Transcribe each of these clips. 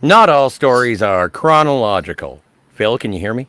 Not all stories are chronological. Phil, can you hear me?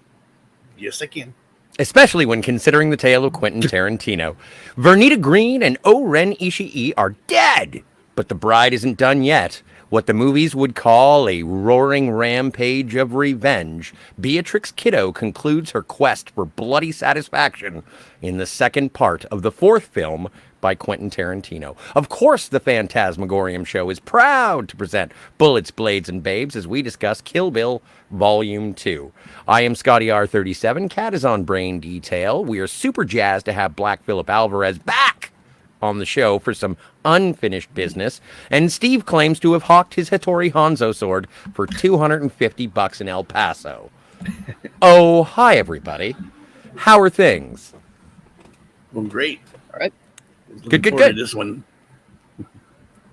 Yes, I can. Especially when considering the tale of Quentin Tarantino. Vernita Green and O-Ren Ishii are dead, but the bride isn't done yet. What the movies would call a roaring rampage of revenge, Beatrix Kiddo concludes her quest for bloody satisfaction in the second part of the fourth film by Quentin Tarantino. Of course, the Fantasmagorium show is proud to present Bullets, Blades, and Babes as we discuss Kill Bill Volume 2. I am Scotty R37. Cat is on Brain Detail. We are super jazzed to have Black Phillip Alvarez back on the show for some unfinished business, and Steve claims to have hawked his Hattori Hanzo sword for $250 in El Paso. Oh, hi everybody. How are things? Well, great. All right. Good. This one.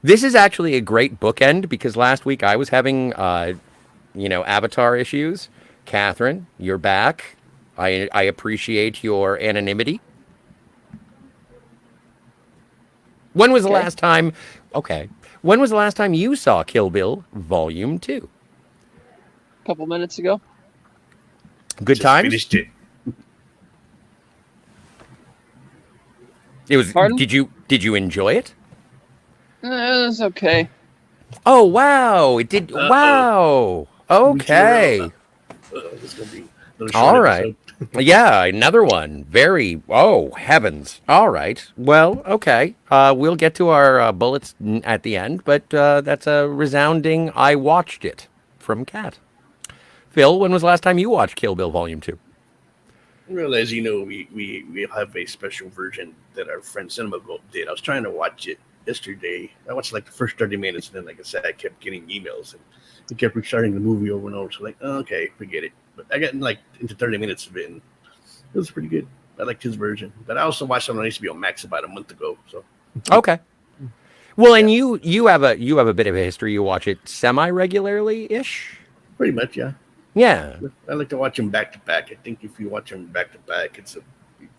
This is actually a great bookend because last week I was having, Avatar issues. Catherine, you're back. I appreciate your anonymity. When was the last time? Okay. When was the last time you saw Kill Bill Volume 2? A couple minutes ago. Good Just times? Finished it. It was. Pardon? Did you enjoy it? It was okay. Oh wow! It did. Uh-oh. Wow. Okay. It's gonna be another short All right. episode. Yeah, another one. Very. Oh heavens! All right. Well, okay. We'll get to our bullets at the end, but that's a resounding. I watched it from Cat. Phil, when was the last time you watched Kill Bill Volume 2? Well, as you know, we have a special version that our friend Cinema Gold did. I was trying to watch it yesterday. I watched like the first 30 minutes, and then, like I said, I kept getting emails, and we kept restarting the movie over and over. So, like, okay, forget it. But I got like into 30 minutes of it, and it was pretty good. I liked his version. But I also watched something on HBO Max about a month ago. So, Okay. Well, and you have a bit of a history. You watch it semi-regularly ish. pretty much, yeah. Yeah. I like to watch them back to back. I think if you watch them back to back, it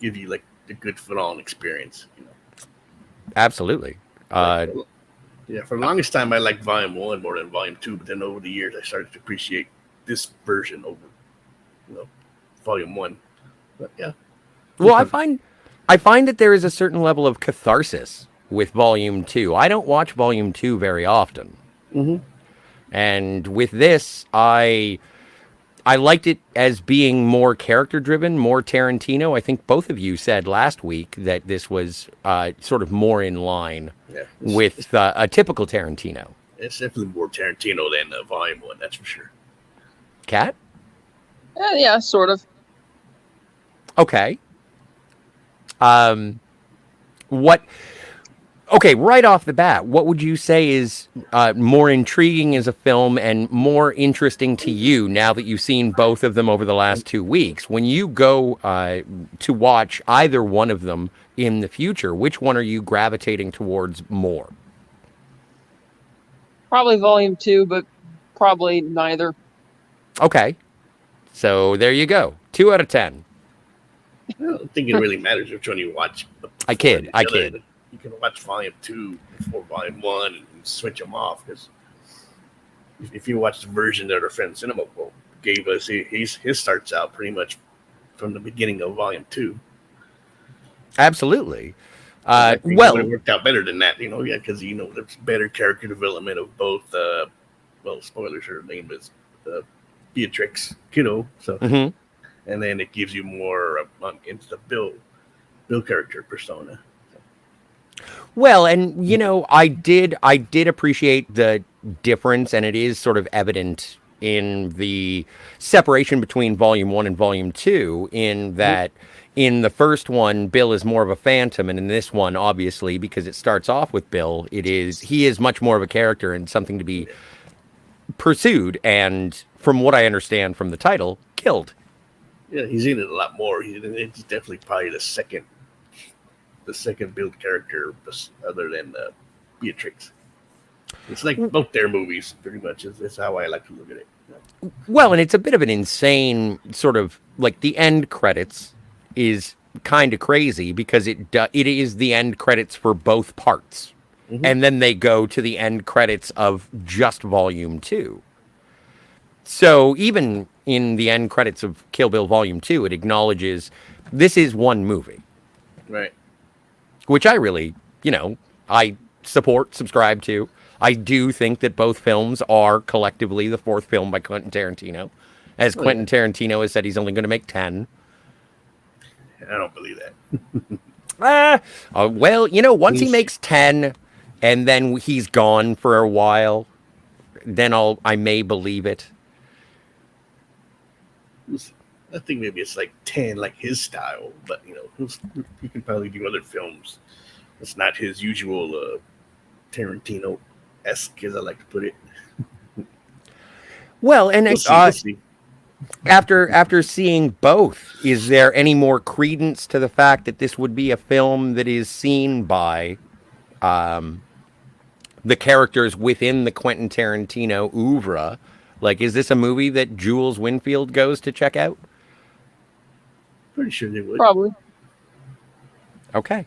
give you like the good full-on experience. You know. Absolutely. Yeah, for the longest time, I liked Volume 1 more than Volume 2, but then over the years, I started to appreciate this version over, Volume 1. But yeah. Well, I find that there is a certain level of catharsis with Volume 2. I don't watch Volume 2 very often. Mm-hmm. And with this, I liked it as being more character-driven, more Tarantino. I think both of you said last week that this was sort of more in line with a typical Tarantino. It's definitely more Tarantino than Volume 1, that's for sure. Cat? Yeah, sort of. Okay. What... Okay, right off the bat, what would you say is more intriguing as a film and more interesting to you now that you've seen both of them over the last 2 weeks? When you go to watch either one of them in the future, which one are you gravitating towards more? Probably Volume 2, but probably neither. Okay. So there you go. 2 out of 10. I don't think it really matters which one you watch. I kid. You can watch Volume 2 before Volume 1 and switch them off. Because if you watch the version that our friend Cinema gave us, his starts out pretty much from the beginning of Volume 2. Absolutely. It worked out better than that, because there's better character development of both. Spoilers, her name is Beatrix Kiddo, so and then it gives you more into the Bill character persona. Well, and I did appreciate the difference, and it is sort of evident in the separation between Volume 1 and Volume 2, in that in the first one, Bill is more of a phantom, and in this one, obviously, because it starts off with Bill, he is much more of a character and something to be pursued, and from what I understand from the title, killed. Yeah, he's in it a lot more. He's definitely probably the second build character other than Beatrix. It's like both their movies, pretty much. That's how I like to look at it. Well, and it's a bit of an insane sort of, like, the end credits is kind of crazy because it is the end credits for both parts. And then they go to the end credits of just Volume 2. So even in the end credits of Kill Bill Volume 2, it acknowledges this is one movie, Right. which I really, I support, subscribe to. I do think that both films are collectively the fourth film by Quentin Tarantino. As Oh, Quentin Tarantino has said, he's only going to make 10. I don't believe that. Well, once he makes 10 and then he's gone for a while, then I may believe it. I think maybe it's like 10, like his style, but he can probably do other films. It's not his usual Tarantino-esque, as I like to put it. Well, and We'll see. after seeing both, is there any more credence to the fact that this would be a film that is seen by the characters within the Quentin Tarantino oeuvre? Like, is this a movie that Jules Winfield goes to check out? Pretty sure they would. Probably. Okay.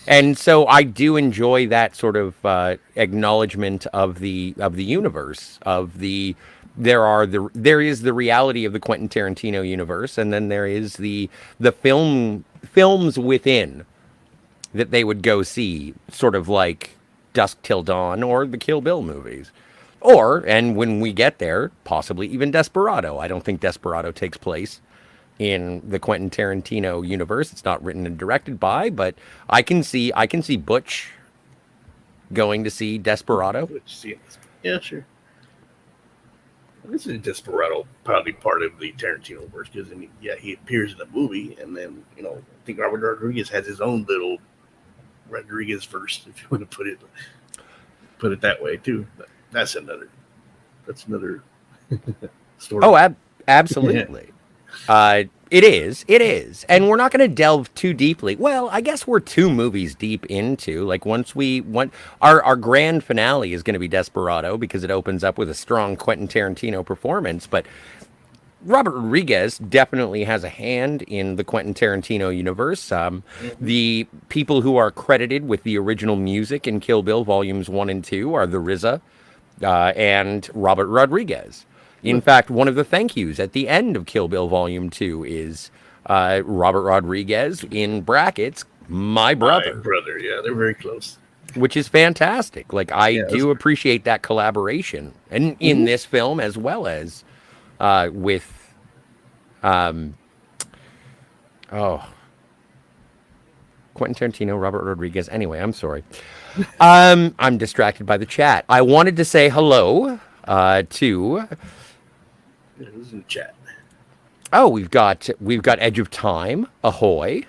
And so I do enjoy that sort of acknowledgement of the universe there is the reality of the Quentin Tarantino universe, and then there is the films within that they would go see, sort of like Dusk Till Dawn or the Kill Bill movies. And when we get there, possibly even Desperado. I don't think Desperado takes place in the Quentin Tarantino universe. It's not written and directed by, but I can see Butch going to see Desperado. Yeah, sure. This is Desperado, probably part of the Tarantino verse, because he appears in the movie, and then I think Robert Rodriguez has his own little Rodriguez verse, if you want to put it that way too. But that's another story. Oh, absolutely. It is, and we're not going to delve too deeply. Well, I guess we're 2 movies deep into, like, our grand finale is going to be Desperado, because it opens up with a strong Quentin Tarantino performance, but Robert Rodriguez definitely has a hand in the Quentin Tarantino universe. The people who are credited with the original music in Kill Bill Volumes 1 and 2 are the RZA and Robert Rodriguez. In fact, one of the thank yous at the end of Kill Bill Volume 2 is Robert Rodriguez, in brackets, my brother. My brother, yeah, they're very close. Which is fantastic. Like, I do appreciate that collaboration, and in this film, as well as with, Quentin Tarantino, Robert Rodriguez. Anyway, I'm sorry. I'm distracted by the chat. I wanted to say hello to... Who's in the chat? Oh, we've got Edge of Time, ahoy,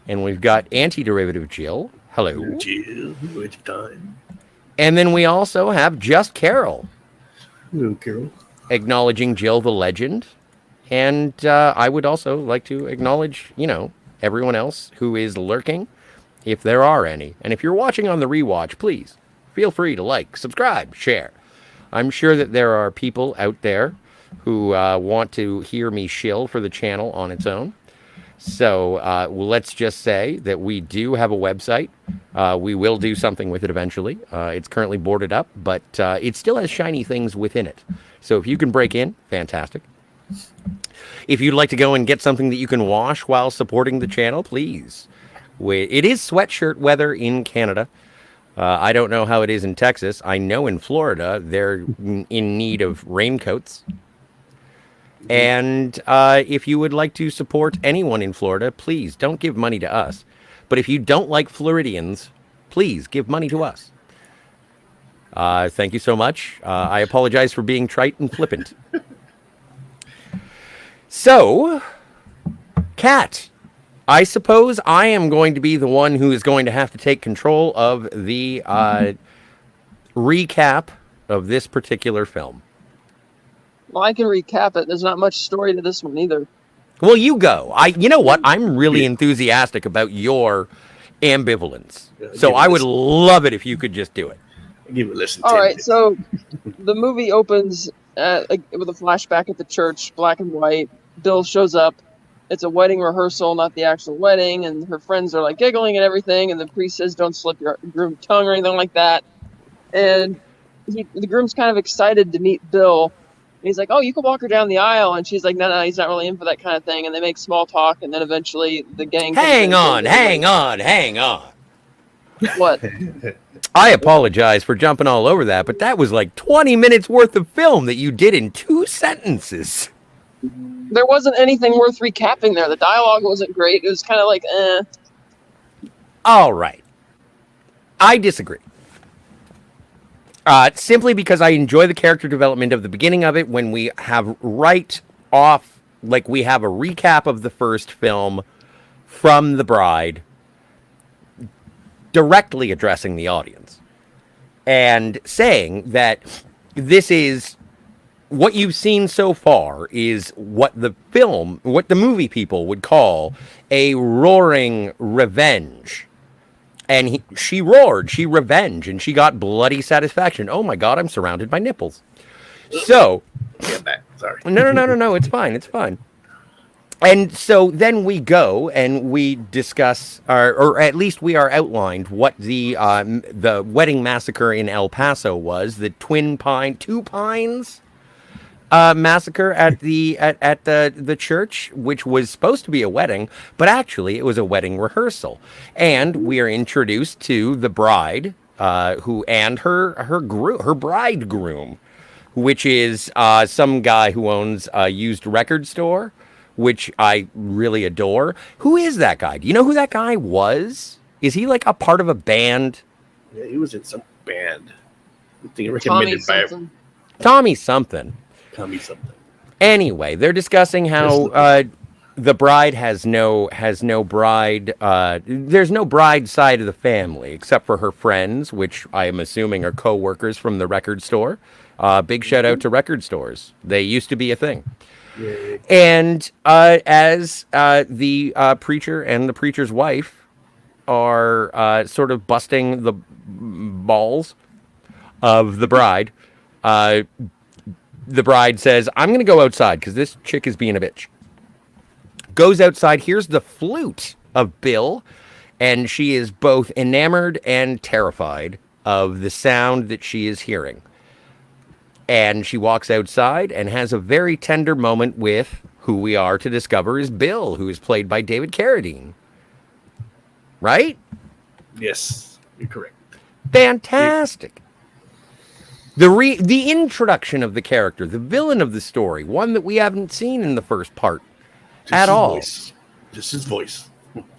and we've got Antiderivative Jill. Hello. Jill, Edge of Time. And then we also have Just Carol. Hello, Carol. Acknowledging Jill the legend. And I would also like to acknowledge, everyone else who is lurking, if there are any. And if you're watching on the rewatch, please feel free to like, subscribe, share. I'm sure that there are people out there who want to hear me shill for the channel on its own. So let's just say that we do have a website. We will do something with it eventually. It's currently boarded up, but it still has shiny things within it. So if you can break in, fantastic. If you'd like to go and get something that you can wash while supporting the channel, please. It is sweatshirt weather in Canada. I don't know how it is in Texas. I know in Florida, they're in need of raincoats. And if you would like to support anyone in Florida, please don't give money to us. But if you don't like Floridians, please give money to us. Thank you so much. I apologize for being trite and flippant. So, Kat, I suppose I am going to be the one who is going to have to take control of the recap of this particular film. Well, I can recap it. There's not much story to this one either. Well, you go. You know what? I'm really enthusiastic about your ambivalence. So I would love it if you could just do it. I'll give it a listen. All right, so the movie opens with a flashback at the church, black and white. Bill shows up. It's a wedding rehearsal, not the actual wedding, and her friends are like giggling and everything, and the priest says, "Don't slip your groom's tongue," or anything like that. And the groom's kind of excited to meet Bill, he's like, "Oh, you can walk her down the aisle," and she's like, "No, he's not really in for that kind of thing." And they make small talk, and then eventually the gang comes in. Hang on. What? I apologize for jumping all over that, but that was like 20 minutes worth of film that you did in 2 sentences. There wasn't anything worth recapping there. The dialogue wasn't great. It was kind of like, eh. All right. I disagree. Simply because I enjoy the character development of the beginning of it when we have right off, like we have a recap of the first film from the bride directly addressing the audience and saying that this is what you've seen so far is what the movie people would call a roaring revenge. And she roared, she revenge, and she got bloody satisfaction. Oh my God, I'm surrounded by nipples. So, Get back. Sorry. no, it's fine. And so then we go and we discuss, or at least we are outlined what the wedding massacre in El Paso was, the Two Pines massacre at the church, which was supposed to be a wedding, but actually it was a wedding rehearsal. And we are introduced to the bride, who and her bridegroom, which is some guy who owns a used record store, which I really adore. Who is that guy? Do you know who that guy was? Is he like a part of a band? Yeah, he was in some band. I think Tommy recommended by something. Tommy something. Tommy something. Anyway, they're discussing how the bride has no bride. There's no bride side of the family except for her friends, which I am assuming are co-workers from the record store. Big shout out to record stores. They used to be a thing. Yeah. And as the preacher and the preacher's wife are sort of busting the balls of the bride, the bride says, "I'm going to go outside because this chick is being a bitch." Goes outside, hears the flute of Bill, and she is both enamored and terrified of the sound that she is hearing. And she walks outside and has a very tender moment with who we are to discover is Bill, who is played by David Carradine. Right? Yes, you're correct. Fantastic. The introduction of the character, the villain of the story, one that we haven't seen in the first part at all. Just his voice.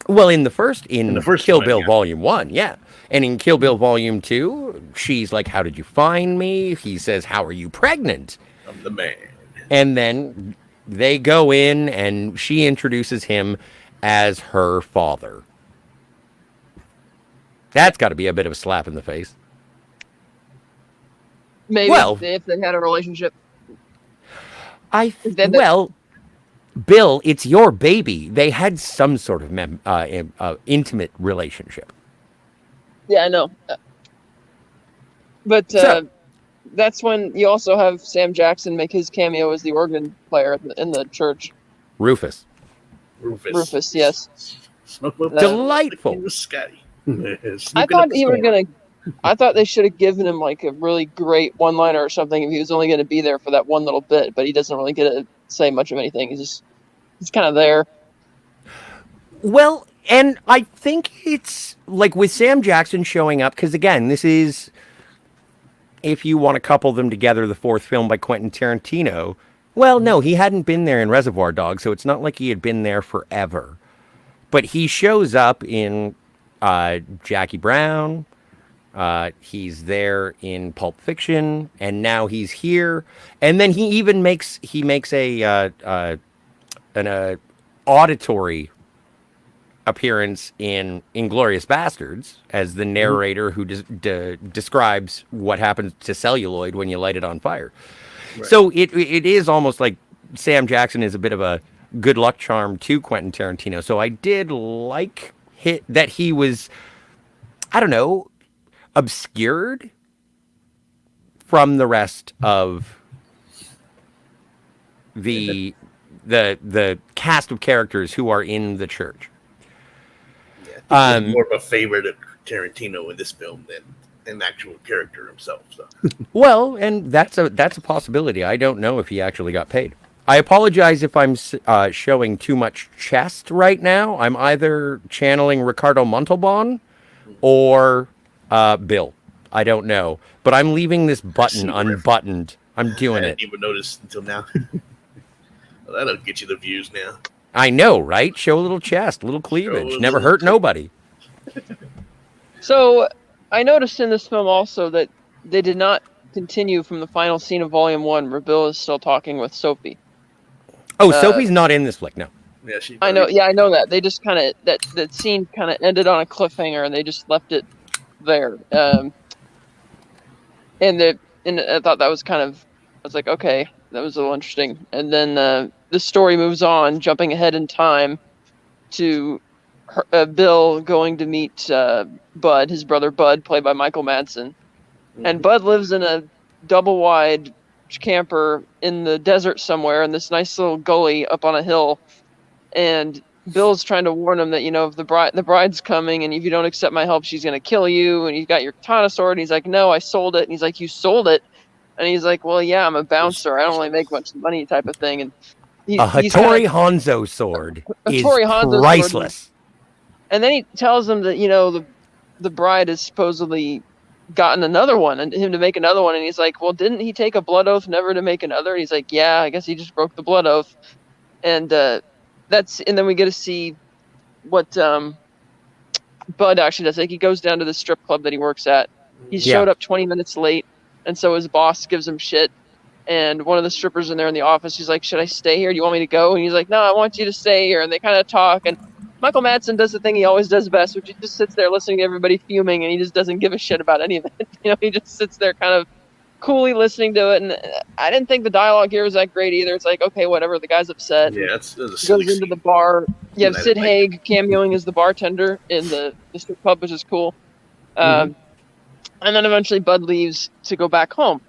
Well, in the first Kill one, Bill yeah. Volume 1, yeah. And in Kill Bill Volume 2, she's like, "How did you find me?" He says, "How are you pregnant?" I'm the man. And then they go in and she introduces him as her father. That's got to be a bit of a slap in the face. Maybe Well- if they had a relationship. Bill, it's your baby. They had some sort of intimate relationship. Yeah, I know. But So- that's when you also have Sam Jackson make his cameo as the organ player in the church. Rufus. Rufus, yes. Smoke with Delightful. in the sky. I thought I thought they should have given him like a really great one-liner or something if he was only going to be there for that one little bit, but he doesn't really get to say much of anything. He's kind of there. Well, and I think it's like with Sam Jackson showing up, because again, this is, if you want to couple them together, the fourth film by Quentin Tarantino. Well, no, he hadn't been there in Reservoir Dogs, so it's not like he had been there forever. But he shows up in Jackie Brown. He's there in Pulp Fiction, and now he's here. And then he even makes an auditory appearance in Inglourious Bastards as the narrator who describes what happens to celluloid when you light it on fire. Right. So it is almost like Sam Jackson is a bit of a good luck charm to Quentin Tarantino. So I did like that he was, I don't know, obscured from the rest of the cast of characters who are in the church. Yeah, I think more of a favorite of Tarantino in this film than an actual character himself. So. Well, and that's a possibility. I don't know if he actually got paid. I apologize if I'm showing too much chest right now. I'm either channeling Ricardo Montalban or Bill. I don't know, but I'm leaving this button unbuttoned. I'm doing it. I didn't even notice until now. Well, that'll get you the views now. I know, right? Show a little chest, a little cleavage. Never hurt nobody. So I noticed in this film also that they did not continue from the final scene of Volume 1 where Bill is still talking with Sophie. Oh, Sophie's not in this flick, no. Yeah, I know. Yeah, I know that. They just kind of that scene kind of ended on a cliffhanger, and they just left it there. And I thought that was kind of. I was like, okay, that was a little interesting. And then the story moves on, jumping ahead in time to Bill going to meet Bud, his brother Bud, played by Michael Madsen. And Bud lives in a double-wide camper in the desert somewhere in this nice little gully up on a hill. And Bill's trying to warn him that, if the bride's coming and if you don't accept my help, she's going to kill you. And you've got your katana sword. And he's like, no, I sold it. And he's like, you sold it? And he's like, well, yeah, I'm a bouncer. I don't really make much money type of thing. And a Hattori Hanzo sword is priceless. And then he tells him that, the bride has supposedly gotten another one and him to make another one. And he's like, well, didn't he take a blood oath never to make another? And he's like, yeah, I guess he just broke the blood oath. And and then we get to see what Bud actually does. Like, he goes down to the strip club that he works at. He showed up 20 minutes late. And so his boss gives him shit. And one of the strippers in there in the office, he's like, should I stay here? Do you want me to go? And he's like, no, I want you to stay here. And they kind of talk. And Michael Madsen does the thing he always does best, which he just sits there listening to everybody fuming, and he just doesn't give a shit about any of it. He just sits there kind of coolly listening to it. And I didn't think the dialogue here was that great either. It's like, okay, whatever, the guy's upset. Yeah, that's a silly goes into the bar. You have Sid Haig cameoing as the bartender in the strip club, which is cool. And then eventually Bud leaves to go back home.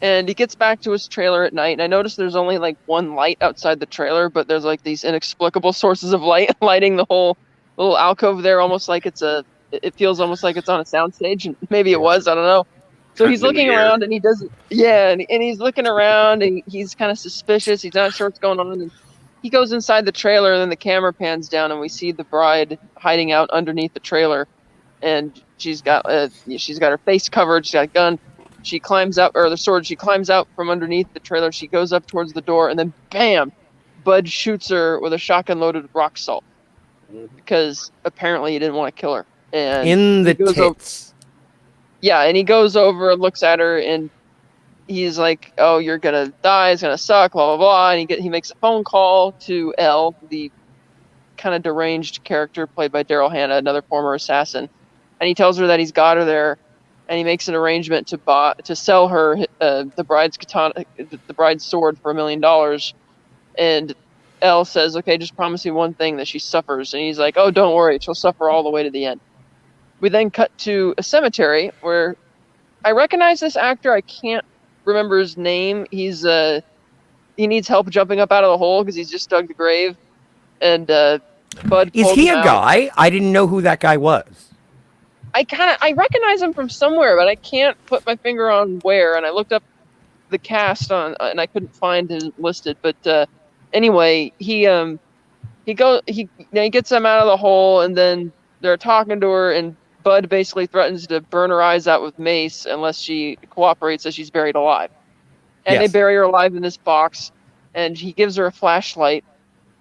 And he gets back to his trailer at night. And I noticed there's only like one light outside the trailer, but there's like these inexplicable sources of light lighting the whole little alcove there, almost like it feels almost like it's on a soundstage. And maybe it was, I don't know. So he's looking around and he doesn't, and he's looking around and he's kind of suspicious. He's not sure what's going on. And he goes inside the trailer and then the camera pans down and we see the bride hiding out underneath the trailer. And she's got her face covered. She's got a gun. She climbs out, or the sword. She climbs out from underneath the trailer. She goes up towards the door, and then bam, Bud shoots her with a shotgun-loaded rock salt because apparently he didn't want to kill her. And in the tits. And he goes over and looks at her, and he's like, "Oh, you're gonna die. It's gonna suck." Blah blah blah. And he makes a phone call to Elle, the kind of deranged character played by Daryl Hannah, another former assassin. And he tells her that he's got her there, and he makes an arrangement to sell her the bride's katana, the bride's sword for $1 million. And Elle says, "Okay, just promise me one thing, that she suffers." And he's like, "Oh, don't worry, she'll suffer all the way to the end." We then cut to a cemetery where I recognize this actor. I can't remember his name. He needs help jumping up out of the hole because he's just dug the grave. And Bud. Is he a guy? I didn't know who that guy was. I recognize him from somewhere, but I can't put my finger on where. And I looked up the cast and I couldn't find his listed. But anyway, he gets them out of the hole, and then they're talking to her, and Bud basically threatens to burn her eyes out with mace unless she cooperates, as she's buried alive. And They bury her alive in this box, and he gives her a flashlight,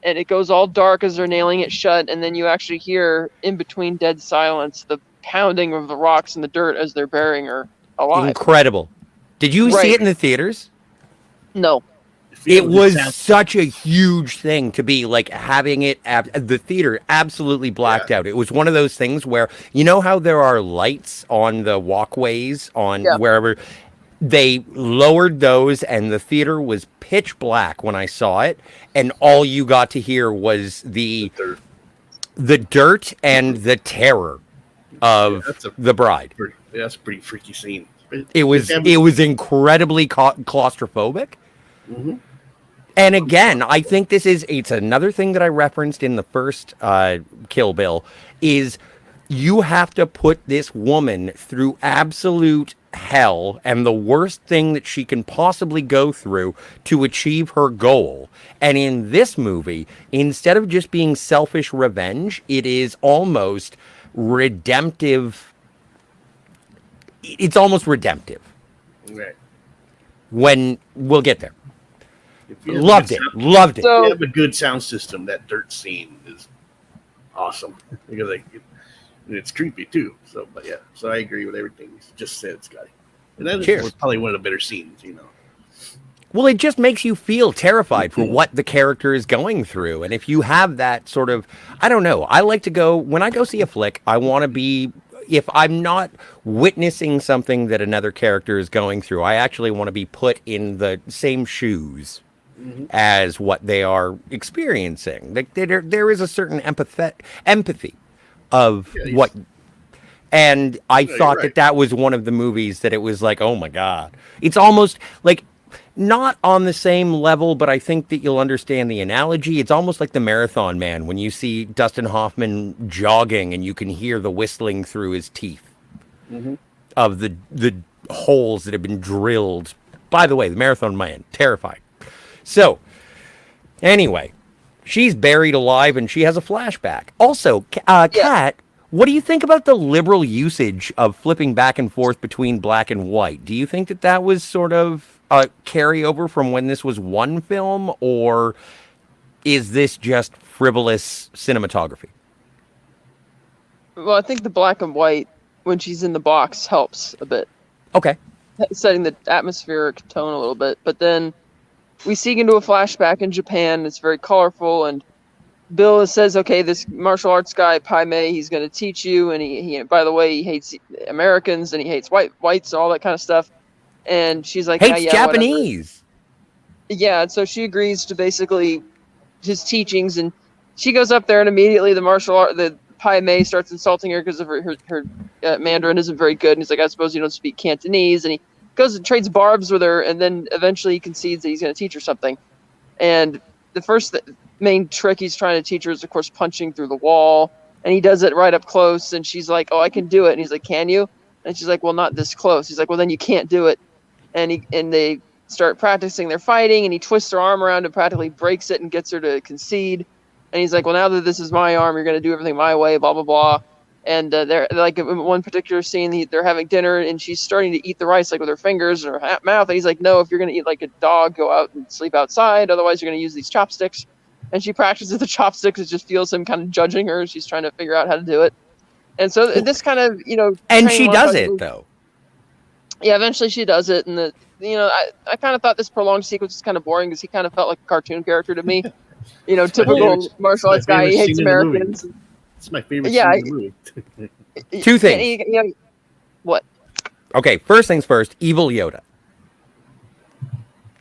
and it goes all dark as they're nailing it shut, and then you actually hear, in between dead silence, the pounding of the rocks and the dirt as they're burying her alive. Incredible. Did you see it in the theaters? No. It was such a huge thing to be like having it the theater absolutely blacked out. It was one of those things where, you know how there are lights on the walkways on wherever, they lowered those and the theater was pitch black when I saw it, and all you got to hear was the dirt and the terror of the bride. That's a pretty freaky scene. It was incredibly claustrophobic. Mm-hmm. And again, I think it's another thing that I referenced in the first Kill Bill is you have to put this woman through absolute hell and the worst thing that she can possibly go through to achieve her goal. And in this movie, instead of just being selfish revenge, it is almost redemptive. It's almost redemptive. Right. When we'll get there. If you have Loved it. Loved it. If you So have a good sound system, that dirt scene is awesome because and it's creepy too. So, but yeah, so I agree with everything you just said, Scotty. And that Cheers. was probably one of the better scenes, Well, it just makes you feel terrified for what the character is going through. And if you have that sort of, I don't know, I like to go, when I go see a flick, I want to be, if I'm not witnessing something that another character is going through, I actually want to be put in the same shoes as what they are experiencing. Like there is a certain empathy of Yeah, what. And I you're thought right. that was one of the movies that it was like, oh my God. It's almost like not on the same level, but I think that you'll understand the analogy. It's almost like the Marathon Man when you see Dustin Hoffman jogging and you can hear the whistling through his teeth of the holes that have been drilled. By the way, the Marathon Man, terrifying. So, anyway, she's buried alive and she has a flashback. Also, Kat, what do you think about the liberal usage of flipping back and forth between black and white? Do you think that that was sort of a carryover from when this was one film, or is this just frivolous cinematography? well, I think the black and white when she's in the box helps a bit, Okay. setting the atmospheric tone a little bit. But then we see into a flashback in Japan. It's very colorful, and Bill says, "Okay, this martial arts guy, Pai Mei, he's going to teach you." And he, by the way, he hates Americans and he hates whites, all that kind of stuff. And she's like, Hates yeah, Japanese. whatever. Yeah, and so she agrees to basically his teachings, and she goes up there, and immediately the Pai Mei starts insulting her because of her Mandarin isn't very good. And he's like, I suppose you don't speak Cantonese. And he goes and trades barbs with her, and then eventually he concedes that he's going to teach her something. And the first main trick he's trying to teach her is, of course, punching through the wall. And he does it right up close, and she's like, oh, I can do it. And he's like, can you? And she's like, well, not this close. He's like, well, then you can't do it. And they start practicing their fighting, and he twists her arm around and practically breaks it and gets her to concede. And he's like, well, now that this is my arm, you're going to do everything my way, blah, blah, blah. And they're like, in one particular scene, they're having dinner, and she's starting to eat the rice like with her fingers and her mouth. And he's like, no, if you're going to eat like a dog, go out and sleep outside. Otherwise, you're going to use these chopsticks. And she practices the chopsticks. It just feels him kind of judging her. She's trying to figure out how to do it. And so this kind of, And she does it, though. Yeah, eventually she does it. And I kind of thought this prolonged sequence was kind of boring because he kind of felt like a cartoon character to me. Typical martial arts guy. He hates Americans. It's my favorite scene in the movie. Two things. What? Okay, first things first, evil Yoda.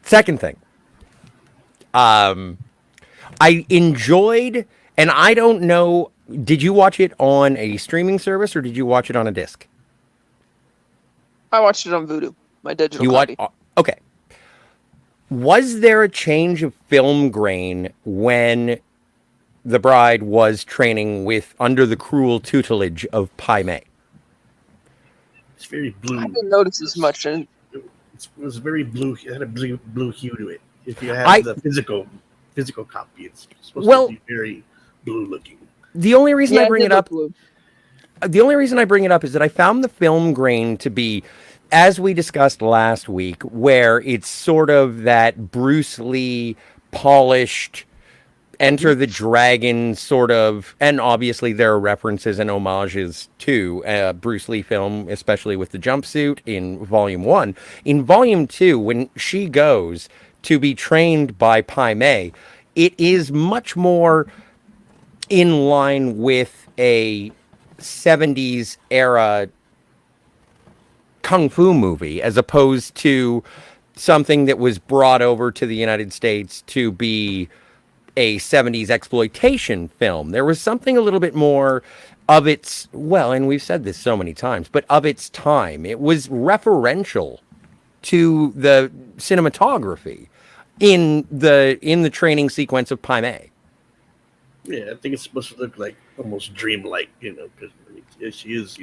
Second thing, I enjoyed, and I don't know, did you watch it on a streaming service or did you watch it on a disc? I watched it on Vudu, my digital copy. Okay. Was there a change of film grain when the bride was training under the cruel tutelage of Pai Mei? It's very blue. I didn't notice as much. And it was very blue. It had a blue hue to it. If you have the physical copy, it's supposed to be very blue looking. The only reason I bring it up, blue. the only reason I bring it up is that I found the film grain to be, as we discussed last week, where it's sort of that Bruce Lee polished Enter the Dragon sort of, and obviously there are references and homages to Bruce Lee film, especially with the jumpsuit in Volume 1. In Volume 2, when she goes to be trained by Pai Mei, it is much more in line with a 70s era kung fu movie as opposed to something that was brought over to the United States to be a 70s exploitation film. There was something a little bit more of its, well, and we've said this so many times, but of its time. It was referential to the cinematography in the training sequence of Pai Mei. Yeah, I think it's supposed to look like almost dreamlike, because she is,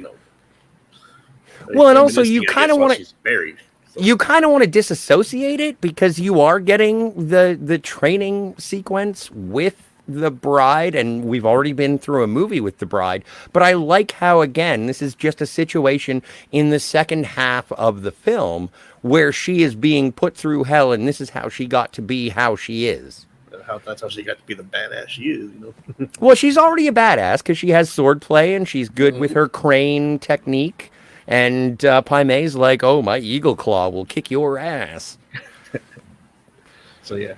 Well, and a also you I kind guess, of while want to she's buried. So, you kind of want to disassociate it because you are getting the training sequence with the bride, and we've already been through a movie with the bride. But I like how, again, this is just a situation in the second half of the film where she is being put through hell, and this is how she got to be how she is. that's how she got to be the badass she is, Well, she's already a badass because she has swordplay and she's good with Mhm. her crane technique. And Paime's like, oh, my eagle claw will kick your ass. So yeah,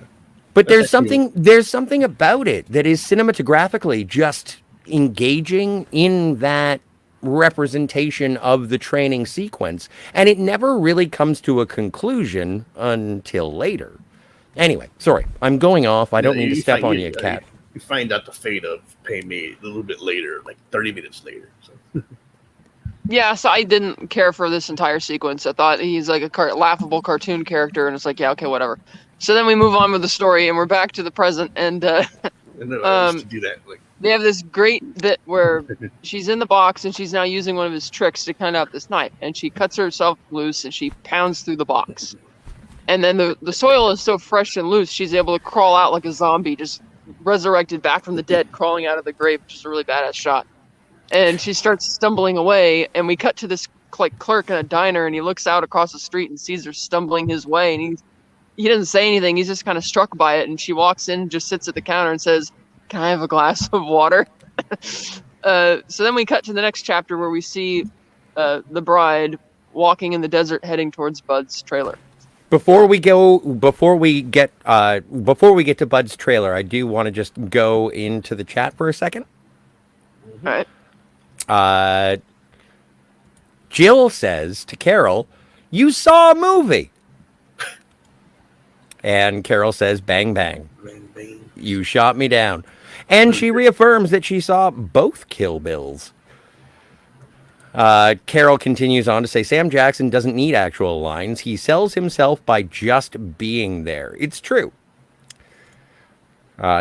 But that's actually there's something about it that is cinematographically just engaging in that representation of the training sequence, and it never really comes to a conclusion until later. Anyway, sorry, I'm going off. I don't mean to step on you, Cat. you find out the fate of Pei Mei a little bit later, like 30 minutes later. So Yeah, so I didn't care for this entire sequence. I thought he's like a laughable cartoon character, and it's like, yeah, okay, whatever. So then we move on with the story, and we're back to the present, and and then I used to do that, like they have this great bit where she's in the box, and she's now using one of his tricks to cut out this knife, and she cuts herself loose, and she pounds through the box. And then the soil is so fresh and loose, she's able to crawl out like a zombie, just resurrected back from the dead, crawling out of the grave, which is a really badass shot. And she starts stumbling away, and we cut to this like clerk in a diner, and he looks out across the street and sees her stumbling his way, and he doesn't say anything. He's just kind of struck by it, and she walks in, just sits at the counter, and says, "Can I have a glass of water?" So then we cut to the next chapter where we see the bride walking in the desert, heading towards Bud's trailer. Before we get to Bud's trailer, I do want to just go into the chat for a second. All right. Jill says to Carol, "You saw a movie." And Carol says, "Bang, bang. bang, bang. You shot me down." And she reaffirms that she saw both Kill Bills. Carol continues on to say, "Sam Jackson doesn't need actual lines. He sells himself by just being there." It's true.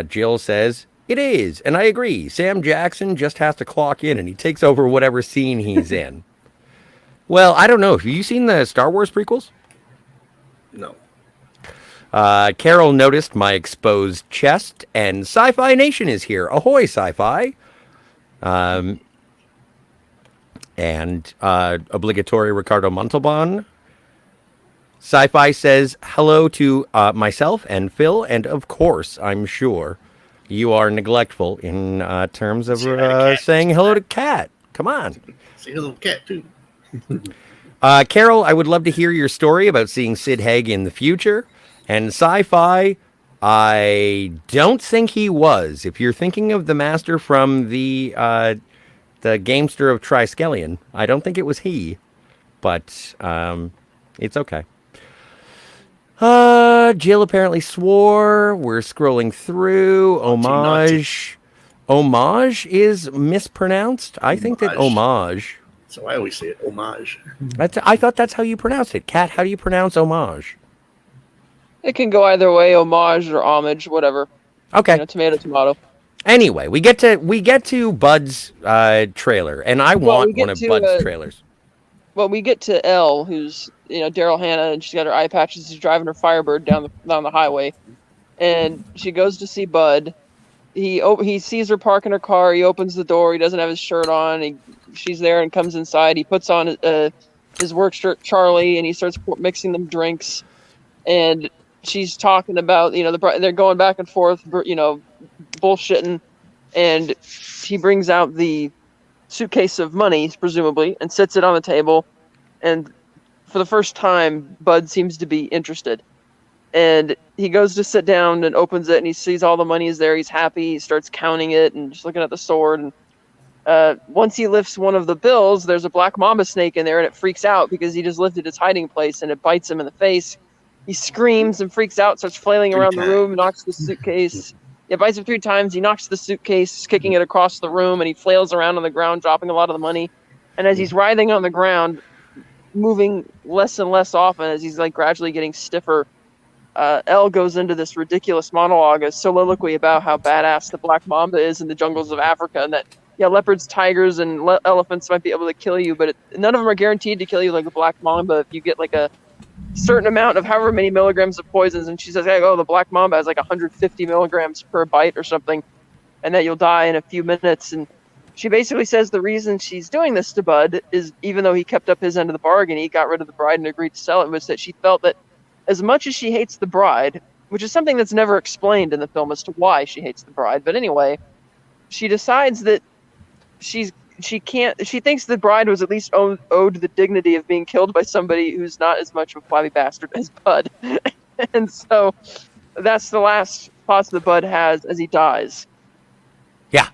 Jill says, "It is, and I agree. Sam Jackson just has to clock in and he takes over whatever scene he's in." Well, I don't know. Have you seen the Star Wars prequels? No. Carol noticed my exposed chest, and Sci-Fi Nation is here. Ahoy, Sci-Fi. And obligatory Ricardo Montalban. Sci-Fi says hello to myself and Phil, and of course, I'm sure you are neglectful in terms of saying hello to Cat. Come on. Say hello to Cat, too. Carol, I would love to hear your story about seeing Sid Haig in the future. And Sci-Fi, I don't think he was. If you're thinking of the master from the Gamester of Triskelion, I don't think it was he. But it's okay. Jill apparently swore. We're scrolling through. Homage. Homage is mispronounced. I think that homage. So I always say it, homage. I thought that's how you pronounced it. Kat, how do you pronounce homage? It can go either way, homage or homage, whatever. Okay. Tomato, tomato. Anyway, we get to Bud's trailer, and I want one of Bud's trailers. Well, we get to Elle, who's Daryl Hannah, and she's got her eye patches. She's driving her Firebird down the highway, and she goes to see Bud. He sees her parking her car. He opens the door. He doesn't have his shirt on. She's there and comes inside. He puts on his work shirt, Charlie, and he starts mixing them drinks. And she's talking about they're going back and forth, bullshitting. And he brings out the suitcase of money, presumably, and sits it on the table. And for the first time, Bud seems to be interested. And he goes to sit down and opens it, and he sees all the money is there. He's happy. He starts counting it and just looking at the sword. And once he lifts one of the bills, there's a Black Mamba snake in there, and it freaks out because he just lifted his hiding place, and it bites him in the face. He screams and freaks out, starts flailing around the room, knocks the suitcase. It bites him 3 times. He knocks the suitcase, kicking it across the room, and he flails around on the ground, dropping a lot of the money. And as he's writhing on the ground, moving less and less often, as he's gradually getting stiffer, Elle goes into this ridiculous monologue, a soliloquy about how badass the Black Mamba is in the jungles of Africa, and that leopards, tigers, and elephants might be able to kill you, but none of them are guaranteed to kill you like a Black Mamba if you get like a certain amount of however many milligrams of poisons. And she says, "Oh, the Black Mamba has like 150 milligrams per bite or something, and that you'll die in a few minutes." And she basically says the reason she's doing this to Bud is, even though he kept up his end of the bargain, he got rid of the bride and agreed to sell it, was that she felt that as much as she hates the bride, which is something that's never explained in the film as to why she hates the bride, but anyway, she decides that she thinks the bride was at least owed the dignity of being killed by somebody who's not as much of a flabby bastard as Bud. And so that's the last thoughts that Bud has as he dies. Yeah.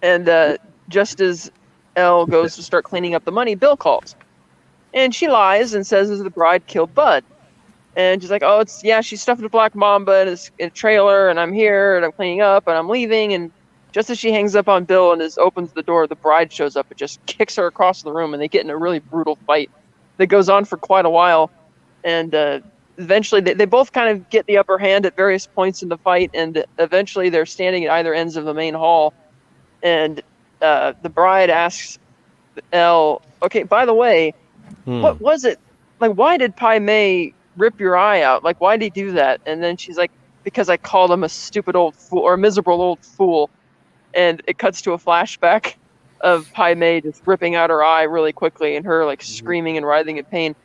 And just as Elle goes to start cleaning up the money, Bill calls. And she lies and says that the bride killed Bud. And she's like, "Oh, she stuffed a Black Mamba in a trailer, and I'm here, and I'm cleaning up, and I'm leaving." And just as she hangs up on Bill and opens the door, the bride shows up and just kicks her across the room, and they get in a really brutal fight that goes on for quite a while. And eventually, they both kind of get the upper hand at various points in the fight, and eventually they're standing at either ends of the main hall. And the bride asks Elle, "Okay, by the way, what was it? Like, why did Pai Mei rip your eye out? Like, why did he do that?" And then she's like, "Because I called him a stupid old fool, or a miserable old fool." And it cuts to a flashback of Pai Mei just ripping out her eye really quickly and her like screaming and writhing in pain.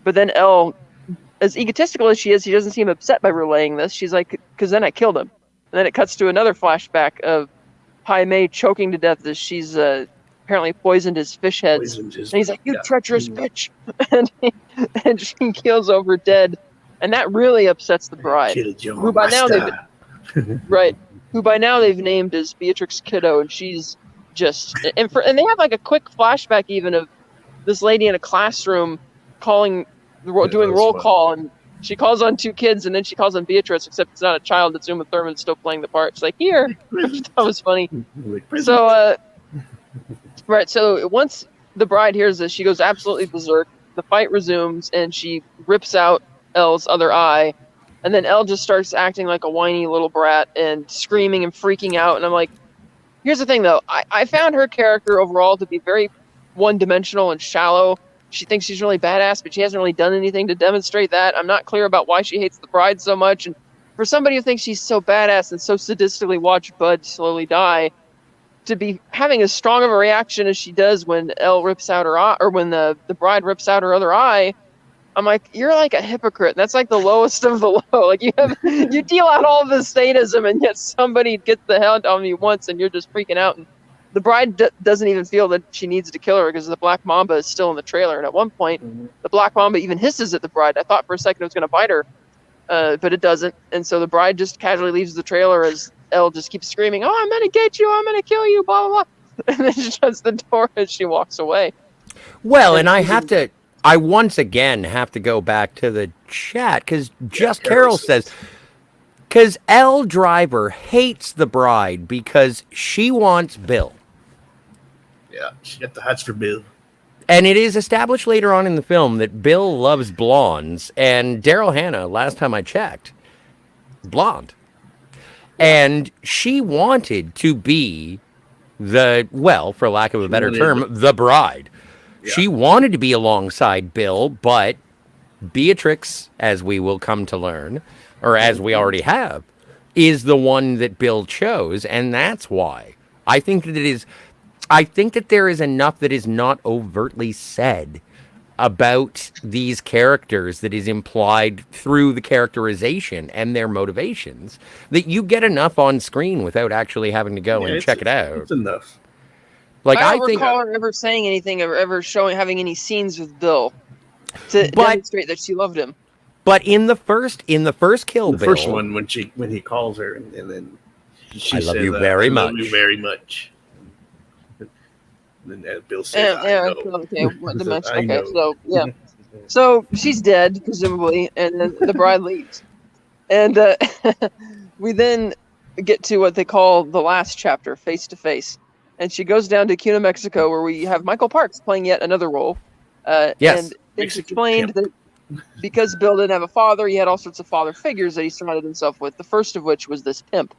But then Elle, as egotistical as she is, she doesn't seem upset by relaying this. She's like, "Because then I killed him." And then it cuts to another flashback of Pai Mei choking to death as she's apparently poisoned his fish heads. And he's like, "You treacherous bitch." and she keels over dead. And that really upsets the bride, who by now they've named as Beatrix Kiddo, and she's just and they have like a quick flashback even of this lady in a classroom doing roll call, and she calls on two kids, and then she calls on Beatrice, except it's not a child, it's Uma Thurman still playing the part. She's like, "Here," which I thought was funny. So so once the bride hears this, she goes absolutely berserk. The fight resumes, and she rips out Elle's other eye. And then Elle just starts acting like a whiny little brat and screaming and freaking out. And I'm like, here's the thing, though. I found her character overall to be very one-dimensional and shallow. She thinks she's really badass, but she hasn't really done anything to demonstrate that. I'm not clear about why she hates the bride so much. And for somebody who thinks she's so badass and so sadistically watched Bud slowly die, to be having as strong of a reaction as she does when Elle rips out her eye, or when the bride rips out her other eye, I'm like, you're like a hypocrite. That's like the lowest of the low. Like you deal out all this sadism, and yet somebody gets the hell on you once, and you're just freaking out. And the bride doesn't even feel that she needs to kill her because the Black Mamba is still in the trailer. And at one point, the Black Mamba even hisses at the bride. I thought for a second it was going to bite her, but it doesn't. And so the bride just casually leaves the trailer as Elle just keeps screaming, "Oh, I'm going to get you. I'm going to kill you, blah, blah, blah." And then she shuts the door as she walks away. Well, and I once again have to go back to the chat because Carol says, because Elle Driver hates the bride because she wants Bill. Yeah, she got the hots for Bill. And it is established later on in the film that Bill loves blondes, and Daryl Hannah, last time I checked, blonde. And she wanted to be for lack of a better term, the bride. Yeah. She wanted to be alongside Bill, but Beatrix, as we will come to learn, or as we already have, is the one that Bill chose, and that's why. I think that there is enough that is not overtly said about these characters that is implied through the characterization and their motivations that you get enough on screen without actually having to go and check it out. It's enough. Like I don't recall her ever saying anything or ever having any scenes with Bill to demonstrate that she loved him. But in the first Kill Bill, the first one when he calls her and then she says, love you very much. I love you very much. And then Bill says, So she's dead, presumably, and then the bride leaves. And we then get to what they call the last chapter, Face to Face. And she goes down to Cuna, Mexico, where we have Michael Parks playing yet another role. Yes. And it's explained that because Bill didn't have a father, he had all sorts of father figures that he surrounded himself with. The first of which was this pimp.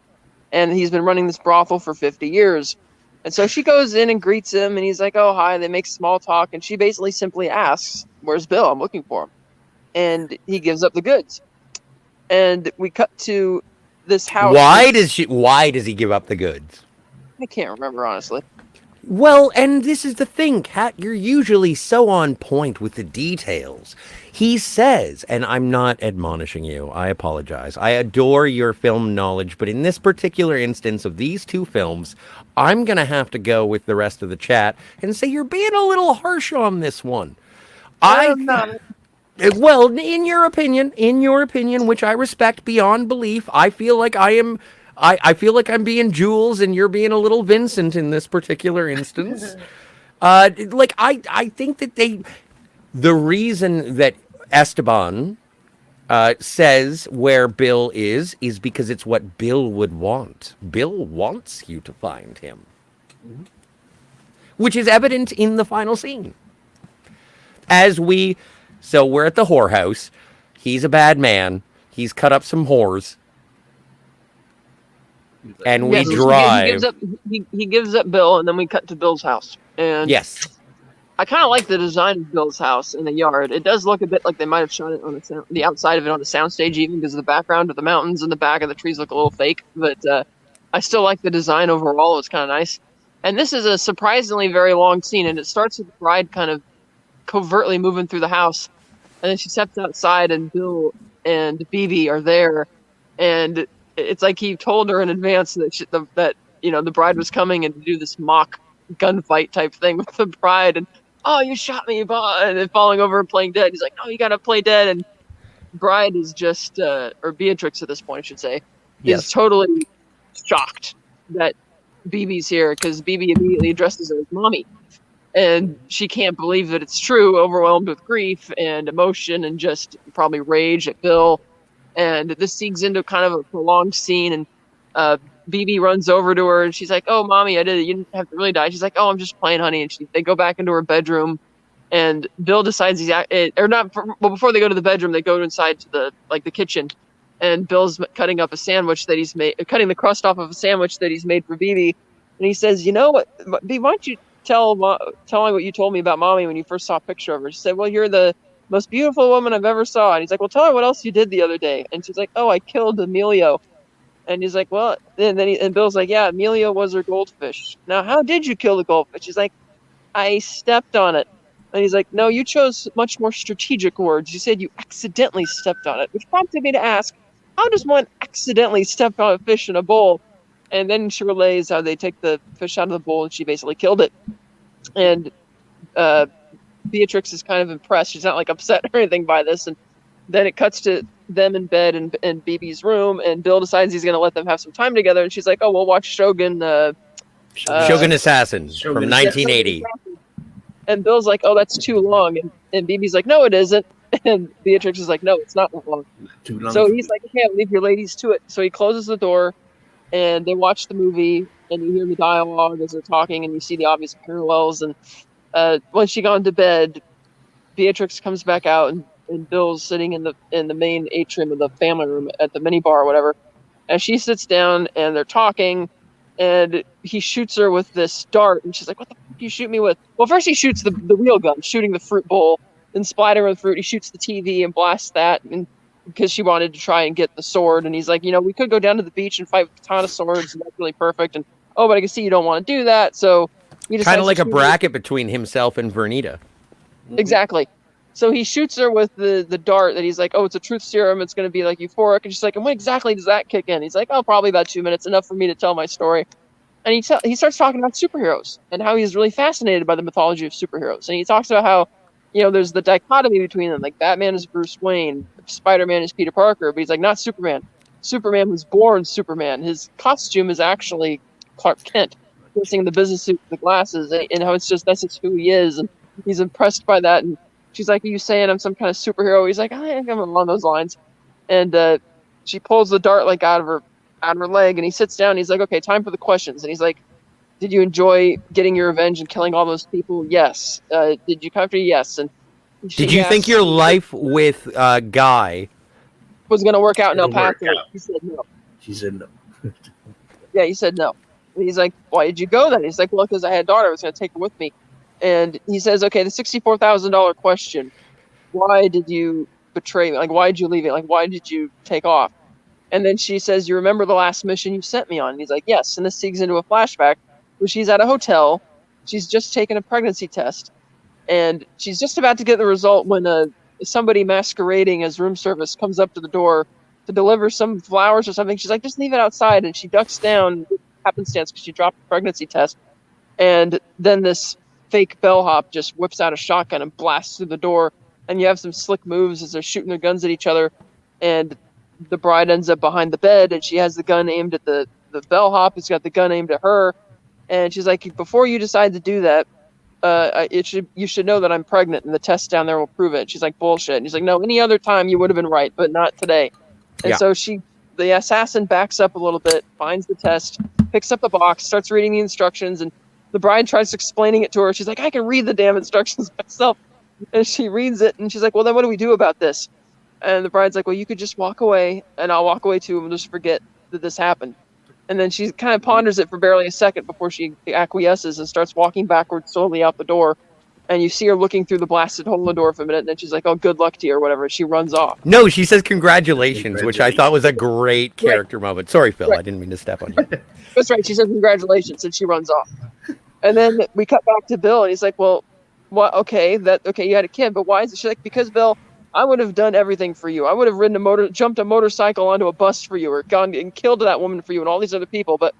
And he's been running this brothel for 50 years. And so she goes in and greets him, and he's like, oh, hi. They make small talk, and she basically simply asks, where's Bill? I'm looking for him. And he gives up the goods. And we cut to this house. Why does he give up the goods? I can't remember, honestly. Well, and this is the thing, Kat, you're usually so on point with the details. He says, and I'm not admonishing you, I apologize. I adore your film knowledge, but in this particular instance of these two films, I'm going to have to go with the rest of the chat and say you're being a little harsh on this one. Well, in your opinion, which I respect beyond belief, I feel like I feel like I'm being Jules and you're being a little Vincent in this particular instance. I think that the reason that Esteban says where Bill is because it's what Bill would want. Bill wants you to find him, which is evident in the final scene. So we're at the whorehouse. He's a bad man. He's cut up some whores. And we drive. He gives up Bill, and then we cut to Bill's house. And yes, I kind of like the design of Bill's house in the yard. It does look a bit like they might have shot it on the outside of it on the soundstage, even because of the background of the mountains and the back of the trees look a little fake. But I still like the design overall. It's kind of nice. And this is a surprisingly very long scene, and it starts with the bride kind of covertly moving through the house, and then she steps outside, and Bill and BB are there, and it's like he told her in advance that the bride was coming and to do this mock gunfight type thing with the bride, and oh, you shot me, and then falling over and playing dead. He's like, no, you gotta play dead, and bride is just or Beatrix at this point, I should say, is totally shocked that BB's here, because BB immediately addresses her as mommy. And she can't believe that it's true, overwhelmed with grief and emotion and just probably rage at Bill. And this segues into kind of a prolonged scene. And BB runs over to her and she's like, oh, mommy, I did it. You didn't have to really die. She's like, oh, I'm just playing, honey. And they go back into her bedroom. And Bill decides before they go to the bedroom, they go inside to the kitchen. And Bill's cutting up a sandwich that he's made, cutting the crust off of a sandwich that he's made for BB. And he says, you know what, B, why don't you tell me what you told me about mommy when you first saw a picture of her. She said, well, you're the most beautiful woman I've ever saw. And he's like, well, tell her what else you did the other day. And she's like, oh, I killed Emilio. And he's like, well, and Bill's like, yeah, Emilio was her goldfish. Now, how did you kill the goldfish? He's like, I stepped on it. And he's like, no, you chose much more strategic words. You said you accidentally stepped on it, which prompted me to ask, how does one accidentally step on a fish in a bowl? And then she relays how they take the fish out of the bowl and she basically killed it. And Beatrix is kind of impressed. She's not like upset or anything by this. And then it cuts to them in bed in BB's room. And Bill decides he's going to let them have some time together. And she's like, oh, we'll watch Shogun. Shogun Assassins from 1980. And Bill's like, oh, that's too long. And BB's like, no, it isn't. And Beatrix is like, no, it's not that long. Too long. So he's like, okay, I'll leave your ladies to it. So he closes the door. And they watch the movie, and you hear the dialogue as they're talking, and you see the obvious parallels. And once she gone to bed, Beatrix comes back out, and Bill's sitting in the main atrium of the family room at the mini bar or whatever. And she sits down, and they're talking, and he shoots her with this dart, and she's like, "What the fuck do you shoot me with?" Well, first he shoots the real gun, shooting the fruit bowl, then splatter with fruit. He shoots the TV and blasts that, and because she wanted to try and get the sword. And he's like, we could go down to the beach and fight with katana swords, and that's really perfect. And oh, but I can see you don't want to do that. So he kind of like a bracket between himself and Vernita. Exactly. So he shoots her with the dart that he's like, oh, it's a truth serum. It's going to be like euphoric. And she's like, and when exactly does that kick in? He's like, oh, probably about 2 minutes, enough for me to tell my story. And he starts talking about superheroes and how he's really fascinated by the mythology of superheroes. And he talks about how, there's the dichotomy between them. Like Batman is Bruce Wayne, Spider-Man is Peter Parker, but he's like, not Superman. Superman was born Superman. His costume is actually Clark Kent, dressing in the business suit with the glasses, and how that's just who he is. And he's impressed by that. And she's like, are you saying I'm some kind of superhero? He's like, I think I'm along those lines. And she pulls the dart like out of her leg, and he sits down. And he's like, okay, time for the questions. And he's like, did you enjoy getting your revenge and killing all those people? Yes. Did you come after? Yes. And Did you think your life with Guy was going to work out in El It'll work Paso? out. He said no. She said no. Yeah, he said no. And he's like, why did you go then? He's like, well, because I had a daughter. I was going to take her with me. And he says, okay, the $64,000 question. Why did you betray me? Like, why did you leave it? Like, why did you take off? And then she says, you remember the last mission you sent me on? And he's like, yes. And this segues into a flashback where she's at a hotel. She's just taken a pregnancy test. And she's just about to get the result when somebody masquerading as room service comes up to the door to deliver some flowers or something. She's like, just leave it outside. And she ducks down, happenstance, because she dropped the pregnancy test. And then this fake bellhop just whips out a shotgun and blasts through the door. And you have some slick moves as they're shooting their guns at each other. And the bride ends up behind the bed, and she has the gun aimed at the bellhop. He's got the gun aimed at her. And she's like, before you decide to do that, you should know that I'm pregnant, and the test down there will prove it. She's like, bullshit. And he's like, no, any other time you would have been right, but not today. And so the assassin backs up a little bit, finds the test, picks up the box, starts reading the instructions, and the bride tries explaining it to her. She's like, I can read the damn instructions myself. And she reads it, and she's like, well, then what do we do about this? And the bride's like, well, you could just walk away, and I'll walk away too, and we'll just forget that this happened. And then she kind of ponders it for barely a second before she acquiesces and starts walking backwards slowly out the door. And you see her looking through the blasted hole in the door for a minute, and then she's like, oh, good luck to you, or whatever. And she runs off. No, she says congratulations, which I thought was a great character moment. Sorry, Phil, I didn't mean to step on you. That's right. She says congratulations, and she runs off. And then we cut back to Bill, and he's like, well, what? Okay, you had a kid, but why is it? She's like, because, Bill, I would have done everything for you. I would have jumped a motorcycle onto a bus for you, or gone and killed that woman for you and all these other people. But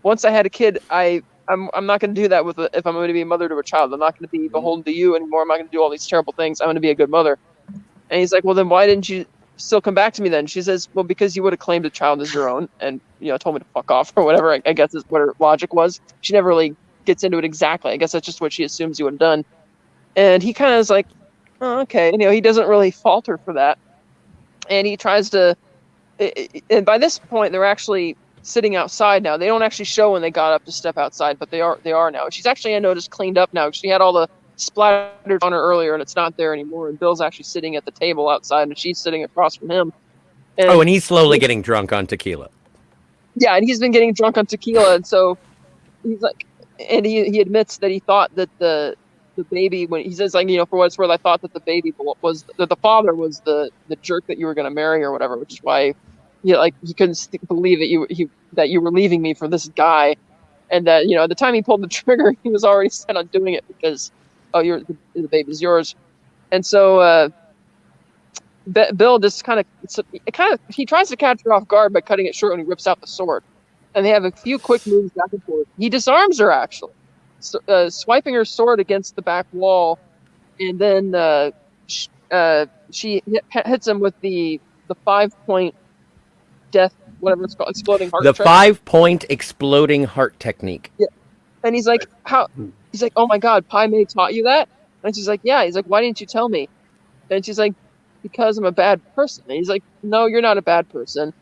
once I had a kid, I'm not going to do that if I'm going to be a mother to a child. I'm not going to be beholden to you anymore. I'm not going to do all these terrible things. I'm going to be a good mother. And he's like, well, then why didn't you still come back to me then? She says, well, because you would have claimed the child as your own and, told me to fuck off or whatever, I guess is what her logic was. She never really gets into it exactly. I guess that's just what she assumes you would have done. And he kind of is like, oh, okay. He doesn't really falter for that. And he tries to, and by this point, they're actually sitting outside now. They don't actually show when they got up to step outside, but they are now. She's actually, I noticed, cleaned up now. She had all the splatters on her earlier, and it's not there anymore. And Bill's actually sitting at the table outside, and she's sitting across from him. And he's slowly getting drunk on tequila. Yeah, and he's been getting drunk on tequila, and so he's like, and he admits that he thought that the baby, when he says, like, for what it's worth, I thought that the baby was that the father was the jerk that you were going to marry or whatever, which is why he couldn't believe that you were leaving me for this guy, and that at the time he pulled the trigger, he was already set on doing it because the baby's yours. And so Bill just kind of he tries to catch her off guard by cutting it short when he rips out the sword, and they have a few quick moves back and forth. He disarms her actually, swiping her sword against the back wall, and then she hits him with the 5-point death, whatever it's called, exploding heart. The 5-point exploding heart technique. Yeah, and he's like, how? He's like, oh my God, Pai Mei taught you that? And she's like, yeah. He's like, why didn't you tell me? And she's like, because I'm a bad person. And he's like, no, you're not a bad person.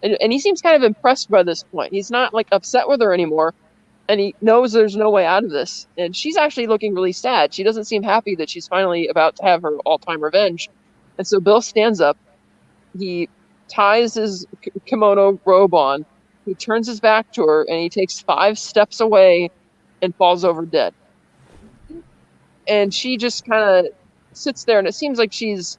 And he seems kind of impressed by this point. He's not like upset with her anymore. And he knows there's no way out of this. And she's actually looking really sad. She doesn't seem happy that she's finally about to have her all-time revenge. And so Bill stands up. He ties his kimono robe on. He turns his back to her, and he takes 5 steps away and falls over dead. And she just kind of sits there, and it seems like she's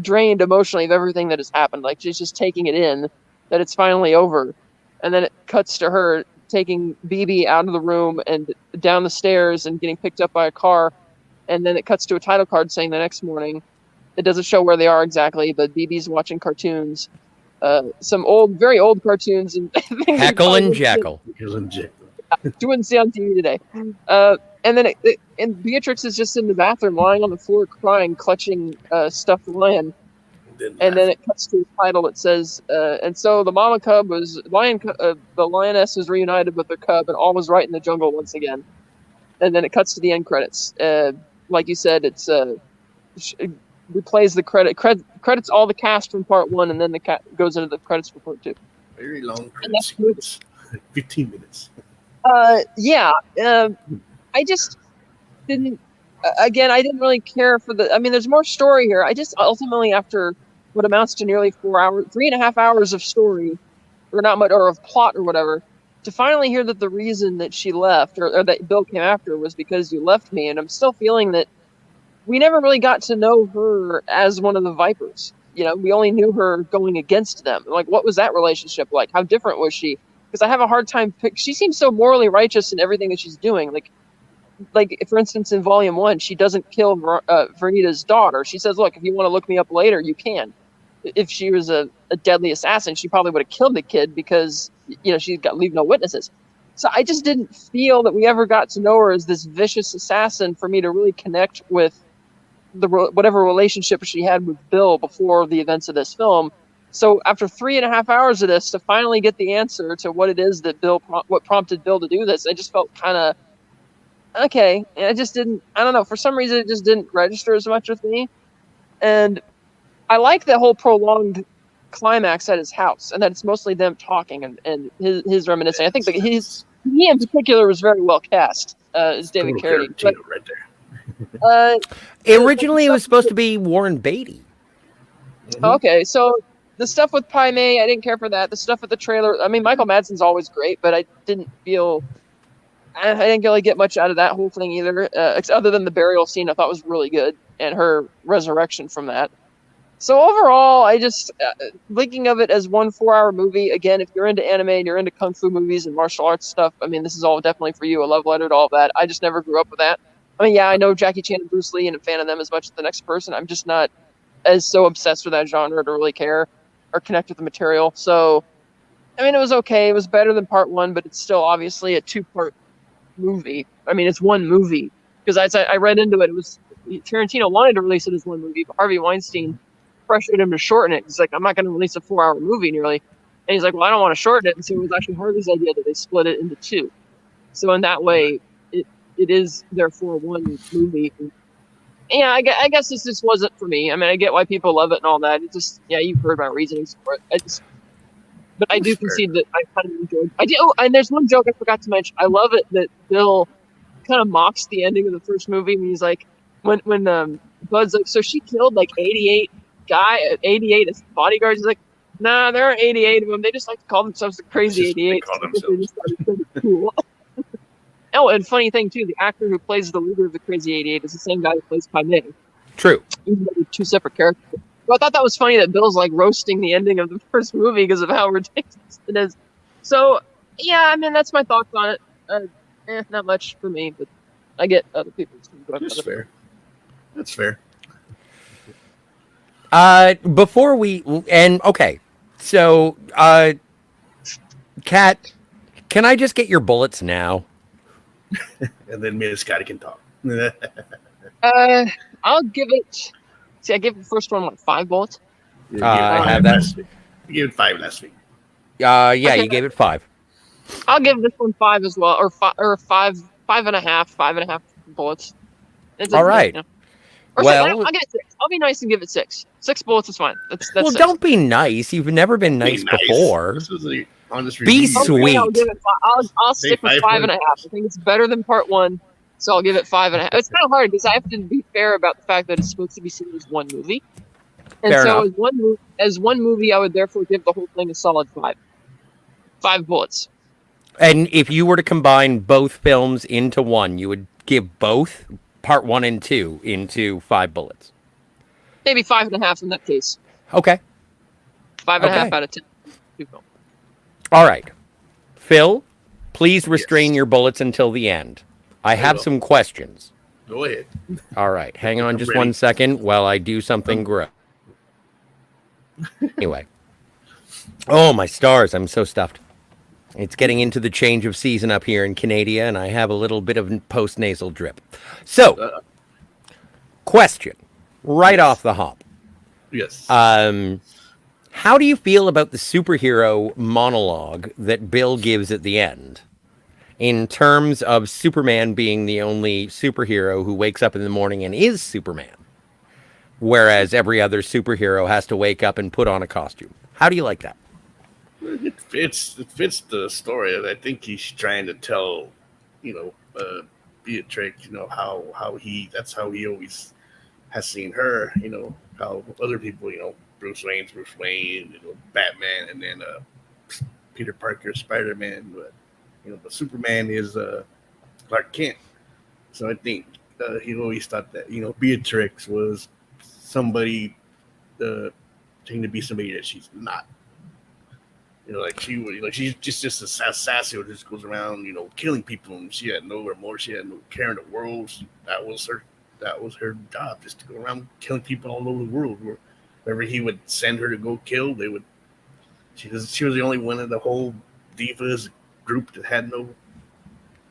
drained emotionally of everything that has happened. Like she's just taking it in, that it's finally over. And then it cuts to her taking BB out of the room and down the stairs and getting picked up by a car. And then it cuts to a title card saying the next morning. It doesn't show where they are exactly, but BB's watching cartoons. Some very old cartoons. And Heckle and Jekyll. You wouldn't see on TV today. And then and Beatrix is just in the bathroom, lying on the floor, crying, clutching stuffed lion. And then it cuts to a title that says, and so the mama cub the lioness was reunited with her cub, and all was right in the jungle once again. And then it cuts to the end credits. Like you said, it replays the credits all the cast from part 1, and then goes into the credits for part 2. Very long credit sequence. 15 minutes. Yeah. I just didn't. again, I didn't really care for the. I mean, there's more story here. I just ultimately, after what amounts to nearly 4 hours, 3.5 hours of story, or not much, or of plot or whatever, to finally hear that the reason that she left or that Bill came after was because you left me, and I'm still feeling that we never really got to know her as one of the Vipers. You know, we only knew her going against them. Like, what was that relationship like? How different was she? Because I have a hard time. She seems so morally righteous in everything that she's doing. Like for instance, in Volume 1, she doesn't kill Vernita's daughter. She says, "Look, if you want to look me up later, you can." If she was a deadly assassin, she probably would have killed the kid because she's got leave no witnesses. So I just didn't feel that we ever got to know her as this vicious assassin for me to really connect with whatever relationship she had with Bill before the events of this film. So after 3.5 hours of this, to finally get the answer to what it is that what prompted Bill to do this, I just felt kind of okay. And I just didn't. I don't know. For some reason, it just didn't register as much with me. And I like the whole prolonged climax at his house, and that it's mostly them talking and his reminiscing. I think that he in particular was very well cast as David Carradine. But, right there. Originally, it was supposed to be Warren Beatty. Mm-hmm. Okay, so the stuff with Pai Mei, I didn't care for that. The stuff with the trailer, I mean, Michael Madsen's always great, but I didn't really get much out of that whole thing either, other than the burial scene I thought was really good, and her resurrection from that. So overall, I just, thinking of it as one 4-hour movie, again, if you're into anime and you're into kung fu movies and martial arts stuff, I mean, this is all definitely for you, a love letter to all that. I just never grew up with that. I mean, yeah, I know Jackie Chan and Bruce Lee and I'm a fan of them as much as the next person. I'm just not as so obsessed with that genre to really care or connect with the material. So, I mean, it was okay. It was better than part 1, but it's still obviously a 2-part movie. I mean, it's one movie. Because I read into it, Tarantino wanted to release it as one movie, but Harvey Weinstein pressured him to shorten it. He's like, I'm not going to release a 4-hour movie nearly. And he's like, well, I don't want to shorten it. And so it was actually Harvey's idea that they split it into 2. So in that way, it is therefore one movie. Yeah, I guess this just wasn't for me. I mean, I get why people love it and all that. It just, yeah, you've heard my reasonings for it. But I do concede that I kind of enjoyed. I do. Oh, and there's one joke I forgot to mention. I love it that Bill kind of mocks the ending of the first movie when he's like, when Bud's like, so she killed like 88 bodyguards. He's like, nah, there aren't 88 of them. They just like to call themselves the Crazy 88. They call themselves. They just started cool. Oh, and funny thing too, the actor who plays the leader of the Crazy 88 is the same guy who plays Pai Mei. True. Even though they're 2 separate characters. But I thought that was funny that Bill's like roasting the ending of the first movie because of how ridiculous it is. So, yeah, I mean, that's my thoughts on it. Not much for me, but I get other people's. That's fair. That's fair. Before we and okay, so Kat, can I just get your bullets now? And then me and Scotty can talk. I'll give it. See, I gave the first one 5 bullets. I have that. You gave it 5 last week. Yeah, Okay. you gave it 5. I'll give this one 5 as well, or 5.5 bullets. All right. Or Well, I'll give it 6. I'll be nice and give it 6. 6 bullets is fine. That's well, 6. don't be nice. You've never been nice before. This is the honest Be review. sweet. I'll give it 5. I'll stick with 5.5. I think it's better than part 1, so I'll give it 5.5. It's kind of hard because I have to be fair about the fact that it's supposed to be seen as one movie, and Fair so enough. as one movie, I would therefore give the whole thing a solid 5. 5 bullets. And if you were to combine both films into one, you would give both part 1 and 2 into 5 bullets. Maybe 5.5 in that case. Okay. 5.5 out of 10. All right. Phil, please restrain your bullets until the end. I have some questions. Go ahead. All right. Hang on I'm just ready. 1 second while I do something gross. Anyway. Oh, my stars. I'm so stuffed. It's getting into the change of season up here in Canada, and I have a little bit of post-nasal drip. So, question. Right off the hop. Yes. How do you feel about the superhero monologue that Bill gives at the end? In terms of Superman being the only superhero who wakes up in the morning and is Superman, whereas every other superhero has to wake up and put on a costume. How do you like that? It fits the story. I think he's trying to tell, Beatrix, that's how he always has seen her, how other people, Bruce Wayne, Batman, and then Peter Parker, Spider-Man, but Superman is Clark Kent. So I think he always thought that, Beatrix was somebody, trying to be somebody that she's not. She's just a sassy who just goes around, killing people, and she had no remorse, she had no care in the world. That was her job, just to go around killing people all over the world. Wherever he would send her to go kill, she was the only one in the whole Divas group that had no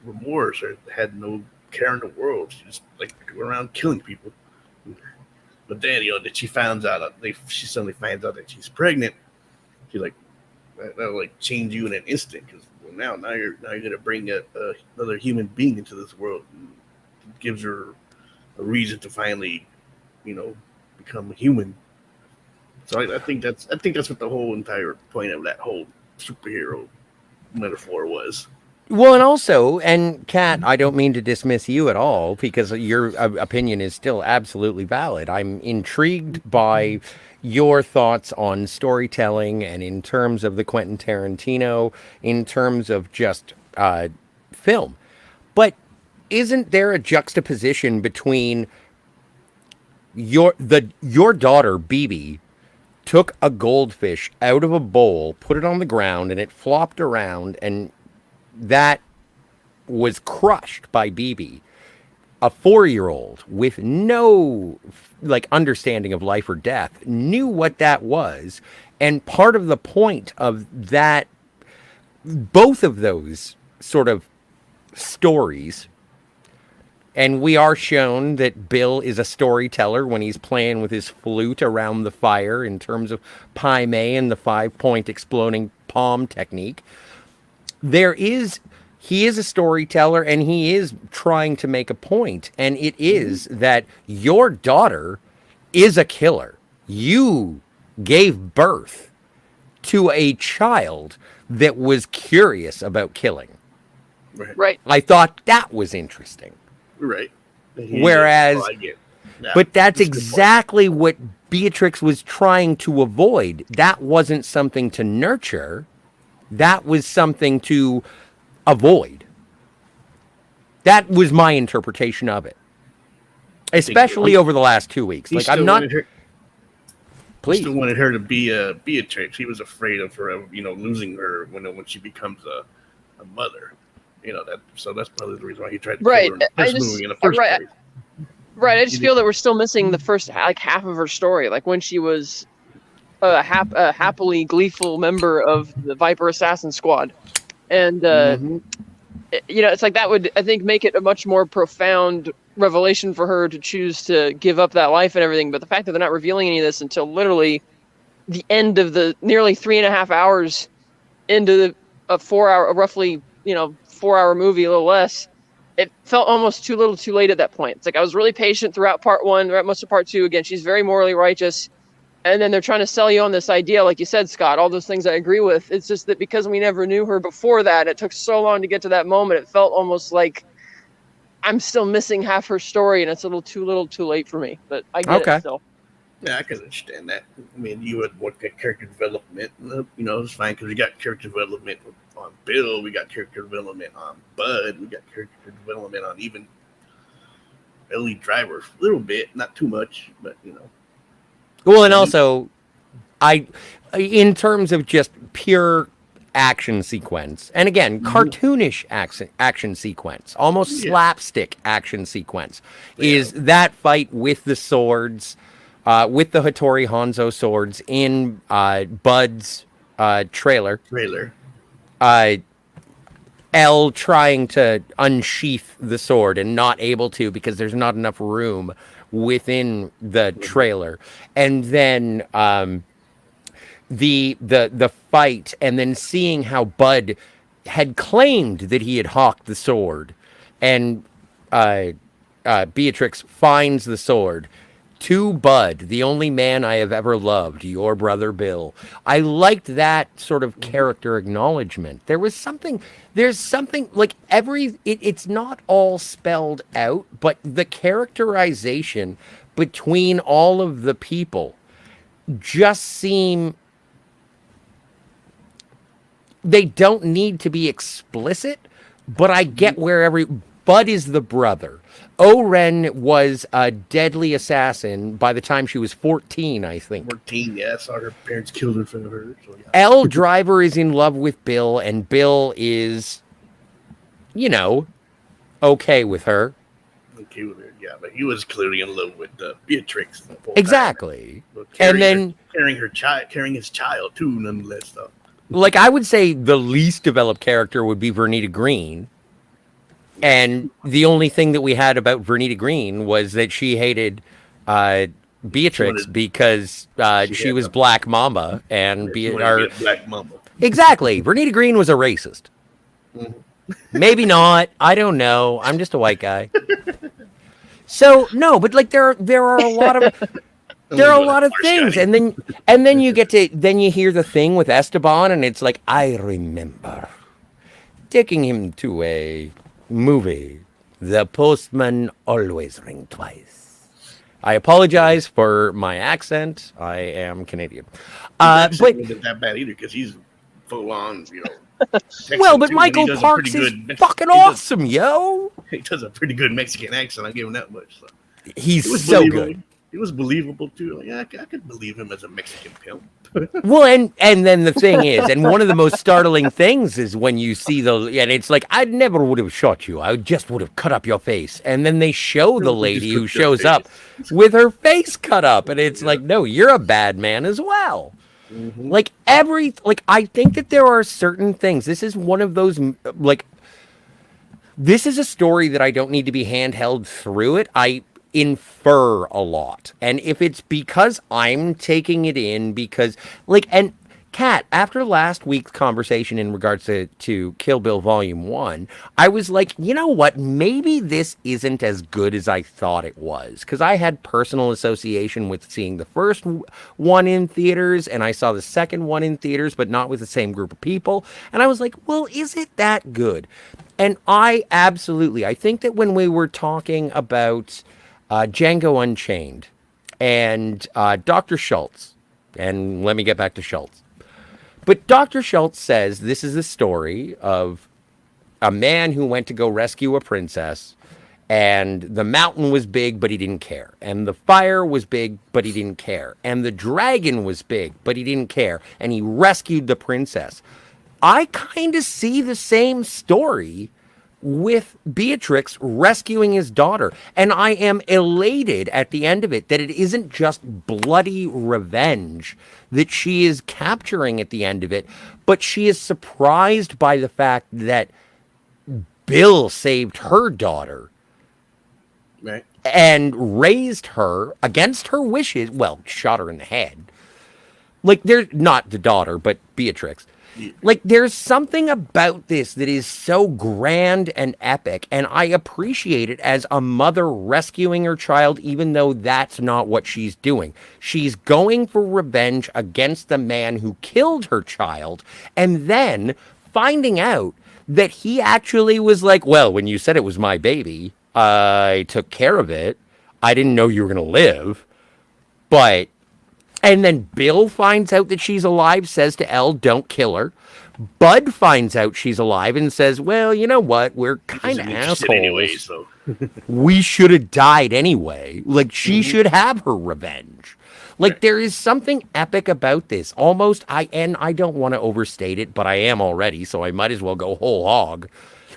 remorse or had no care in the world. She just go around killing people. But then, that she she suddenly finds out that she's pregnant. She's like, that'll change you in an instant, because now you're gonna bring another human being into this world. And it gives her a reason to finally, become a human. So I think that's what the whole entire point of that whole superhero metaphor was. Well, and also, and Kat, I don't mean to dismiss you at all, because your opinion is still absolutely valid. I'm intrigued by your thoughts on storytelling, and in terms of the Quentin Tarantino, in terms of just film. But isn't there a juxtaposition between your daughter, BB, took a goldfish out of a bowl, put it on the ground, and it flopped around, and that was crushed by BB. A 4-year-old with no understanding of life or death knew what that was. And part of the point of that, both of those sort of stories, and we are shown that Bill is a storyteller when he's playing with his flute around the fire in terms of Pai Mei and the 5-point exploding palm technique. He is a storyteller, and he is trying to make a point, and it is that your daughter is a killer. You gave birth to a child that was curious about killing. Right. I thought that was interesting. Right. Whereas, but that's exactly what Beatrix was trying to avoid. That wasn't something to nurture. That was something to avoid. That was my interpretation of it, especially over the last 2 weeks. I'm not. Please. He still wanted her to be a Beatrix. He was afraid of her, losing her when she becomes a mother. So that's probably the reason why he tried to kill her in the first movie in the first place. Right. I just feel that we're still missing the first half of her story, when she was a happily gleeful member of the Viper Assassin Squad, and it's that would, I think, make it a much more profound revelation for her to choose to give up that life and everything. But the fact that they're not revealing any of this until literally the end of the nearly 3.5 hours into a 4-hour, roughly 4-hour movie, a little less, it felt almost too little too late at that point. It's I was really patient throughout part 1, throughout most of part 2. Again, she's very morally righteous. And then they're trying to sell you on this idea, like you said, Scott, all those things I agree with. It's just that because we never knew her before that, it took so long to get to that moment. It felt almost like I'm still missing half her story, and it's a little too late for me. But I get it still. Yeah, I can understand that. I mean, you would want that character development. It's fine because we got character development on Bill. We got character development on Bud. We got character development on even Ellie Driver. A little bit, not too much, but Well, and also, in terms of just pure action sequence, and again, cartoonish action sequence, almost slapstick action sequence, is that fight with the swords, with the Hattori Hanzo swords in Bud's trailer. Elle trying to unsheath the sword and not able to because there's not enough room within the trailer, and then the fight, and then seeing how Bud had claimed that he had hawked the sword, and Beatrix finds the sword, To Bud, the only man I have ever loved, your brother Bill. I liked that sort of character acknowledgement. There's something like it's not all spelled out, but the characterization between all of the people just seem, they don't need to be explicit, but I get where Bud is the brother. Oren was a deadly assassin by the time she was 14, I think. 14, yeah. I saw her parents killed her in front of her. So yeah. L. Driver is in love with Bill, and Bill is, okay with her. Okay with her, yeah. But he was clearly in love with Beatrix. The whole Exactly. Time. And then carrying his child too, nonetheless. Though. Like, I would say the least developed character would be Vernita Green. And the only thing that we had about Vernita Green was that she hated Beatrix because she was Black Mamba. And Black Mamba. Exactly. Vernita Green was a racist. Maybe not. I don't know. I'm just a white guy. So, no, but like there are a lot of... There are a lot of things, and then you hear the thing with Esteban, and it's like, I remember taking him to a movie. The postman always ring twice. I apologize for my accent. I am Canadian. But wasn't that bad either, because he's full on, well, but Michael Parks is fucking awesome, yo. He does a pretty good Mexican accent. I'll give him that much. So. He's so good. He was believable too. Like, I could believe him as a Mexican pimp. Well, and then the thing is, and one of the most startling things is when you see and it's like, I never would have shot you. I just would have cut up your face. And then they show the lady who shows up with her face cut up, and it's like, no, you're a bad man as well. Mm-hmm. I think that there are certain things. This is one of those, this is a story that I don't need to be handheld through it. I infer a lot, and if it's because I'm taking it in because and Kat, after last week's conversation in regards to Kill Bill Volume 1, I was like, you know what, maybe this isn't as good as I thought it was, because I had personal association with seeing the first one in theaters, and I saw the second one in theaters, but not with the same group of people, and I was like, well, is it that good? And I think that when we were talking about Django Unchained and Dr. Schultz, and let me get back to Schultz. But Dr. Schultz says this is a story of a man who went to go rescue a princess, and the mountain was big, but he didn't care. And the fire was big, but he didn't care. And the dragon was big, but he didn't care. And he rescued the princess. I kind of see the same story with Beatrix rescuing his daughter. And I am elated at the end of it that it isn't just bloody revenge that she is capturing at the end of it, but she is surprised by the fact that Bill saved her daughter. Right. And raised her against her wishes. Well, shot her in the head. They're not the daughter, but Beatrix. There's something about this that is so grand and epic, and I appreciate it as a mother rescuing her child, even though that's not what she's doing. She's going for revenge against the man who killed her child, and then finding out that he actually was like, well, when you said it was my baby, I took care of it. I didn't know you were going to live, but... And then Bill finds out that she's alive, says to Elle, don't kill her. Bud finds out she's alive and says, well, you know what? We're kind of assholes. Anyway, so. We should have died anyway. She should have her revenge. There is something epic about this. Almost, I don't want to overstate it, but I am already, so I might as well go whole hog.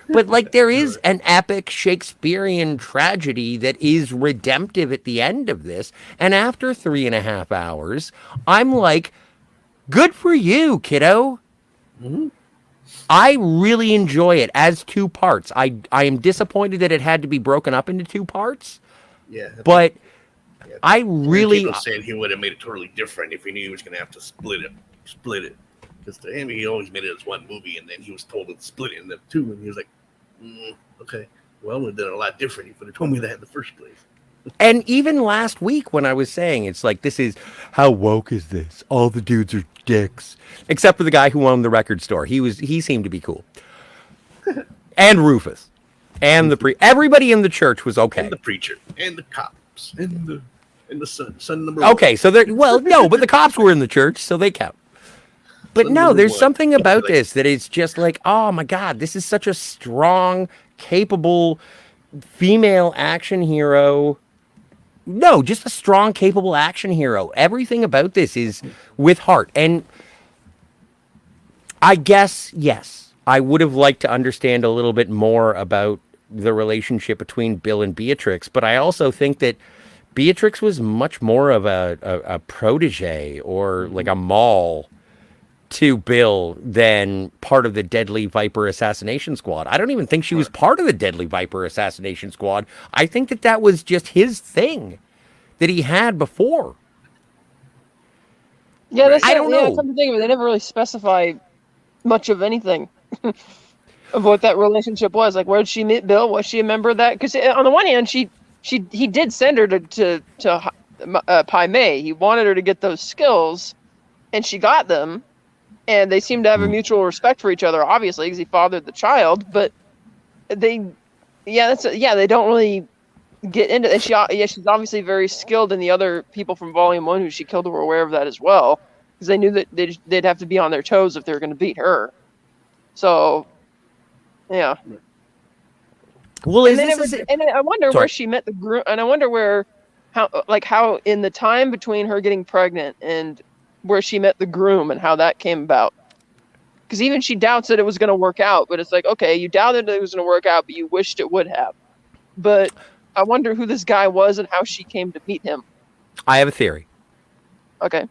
But there is an epic Shakespearean tragedy that is redemptive at the end of this. And after 3.5 hours, I'm like, good for you, kiddo. Mm-hmm. I really enjoy it as 2 parts. I am disappointed that it had to be broken up into 2 parts. Yeah. But I really... People said he would have made it totally different if he knew he was going to have to split it. Because to him, he always made it as one movie, and then he was told to split it into 2, and he was like, okay, well, we've done a lot different. You could have told me that in the first place. And even last week when I was saying it's like, this is, how woke is this? All the dudes are dicks. Except for the guy who owned the record store. He seemed to be cool. And Rufus. And everybody in the church was okay. And the preacher. And the cops. And the son number Okay, so no, but the cops were in the church, so they count. But no, there's something about this that is just like, oh my God, this is such a strong, capable female action hero. No, just a strong, capable action hero. Everything about this is with heart. And I guess, yes, I would have liked to understand a little bit more about the relationship between Bill and Beatrix, but I also think that Beatrix was much more of a protege or like a Moll to Bill than part of the Deadly Viper assassination squad. I don't even think she was part of the Deadly Viper assassination squad. I think that was just his thing that he had before. Yeah, that's I don't know. Yeah, come to think of it, they never really specify much of anything of what that relationship was. Like, where did she meet Bill? Was she a member of that? Because on the one hand, he did send her to Pai Mei. He wanted her to get those skills, and she got them. And they seem to have a mutual respect for each other, obviously, because he fathered the child. But they don't really get into it. And she's obviously very skilled, and the other people from Volume 1 who she killed were aware of that as well, because they knew that they'd have to be on their toes if they were going to beat her. So, yeah. Well, and I wonder where she met the groom, and I wonder how in the time between her getting pregnant and where she met the groom and how that came about. Because even she doubts that it was going to work out, but it's like, okay, you doubted it was going to work out, but you wished it would have. But I wonder who this guy was and how she came to meet him. I have a theory. Okay.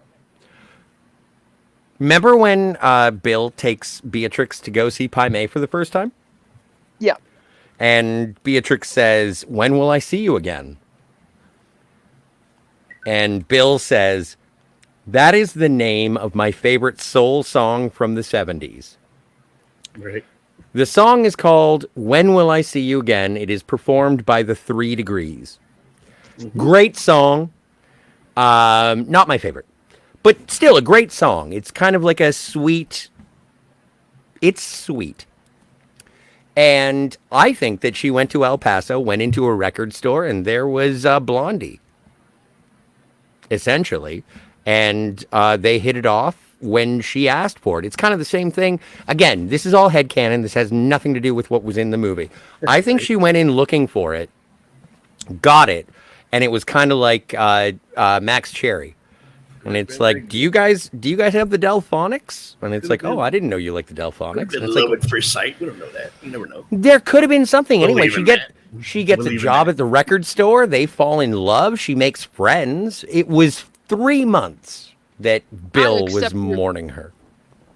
Remember when Bill takes Beatrix to go see Pai Mei for the first time? Yeah. And Beatrix says, "When will I see you again?" And Bill says, "That is the name of my favorite soul song from the 70s. Right. The song is called When Will I See You Again? It is performed by the 3 Degrees. Mm-hmm. Great song. Not my favorite, but still a great song. It's kind of like it's sweet. And I think that she went to El Paso, went into a record store, and there was Blondie, essentially. And they hit it off when she asked for it. It's kind of the same thing. Again, this is all headcanon. This has nothing to do with what was in the movie. I think she went in looking for it, got it, and it was kind of like Max Cherry. And it's like, do you guys have the Delphonics? And it's like, oh, I didn't know you liked the Delphonics. And it's love at first sight. We don't know that. You never know. There could have been something. Anyway, she gets a job at the record store. They fall in love. She makes friends. It was 3 months that Bill was mourning her.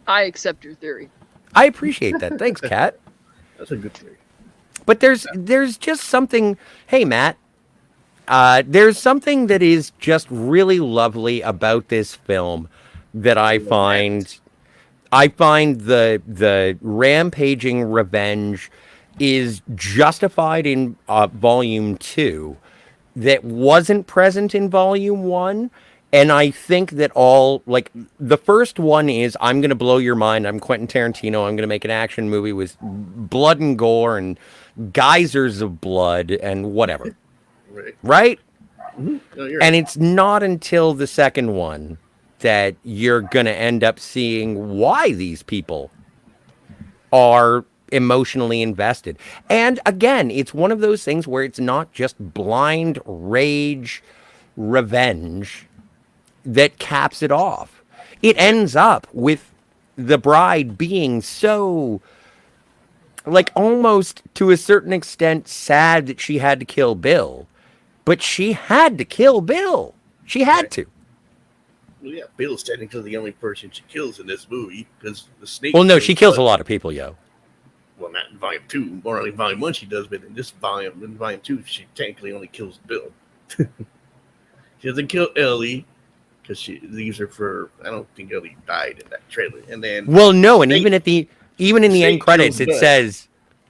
I accept your theory. I appreciate that. Thanks, Kat. That's a good theory. But there's just something. Hey, Matt. There's something that is just really lovely about this film that I find. I find the rampaging revenge is justified in Volume 2 that wasn't present in Volume 1. And I think that the first one is, I'm going to blow your mind. I'm Quentin Tarantino. I'm going to make an action movie with blood and gore and geysers of blood and whatever. Right? Mm-hmm. No, and it's not until the second one that you're going to end up seeing why these people are emotionally invested. And again, it's one of those things where it's not just blind rage, revenge that caps it off. It ends up with the bride being so, like, almost to a certain extent sad that she had to kill Bill. But she had to kill Bill. She had to. Well, yeah, Bill's technically the only person she kills in this movie, because the snake... Well, no, she kills a lot of people, yo. Well, not in Volume 2. More only Volume 1 she does, but in Volume 2, she technically only kills Bill. She doesn't kill Ellie, because she leaves her for... I don't think Ellie died in that trailer. And then... Well, no, and even in the end credits, it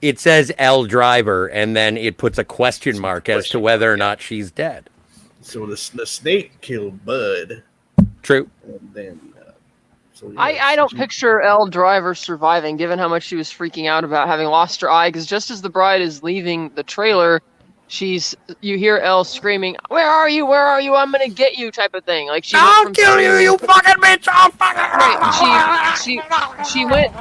it says L Driver, and then it puts a question mark as to whether or not she's dead. So the snake killed Bud. True. And then, I don't picture Elle Driver surviving, given how much she was freaking out about having lost her eye. Because just as the bride is leaving the trailer, you hear Elle screaming, "Where are you? Where are you? I'm gonna get you!" type of thing. Like I'll kill you, you fucking bitch! I'll fucking. Right.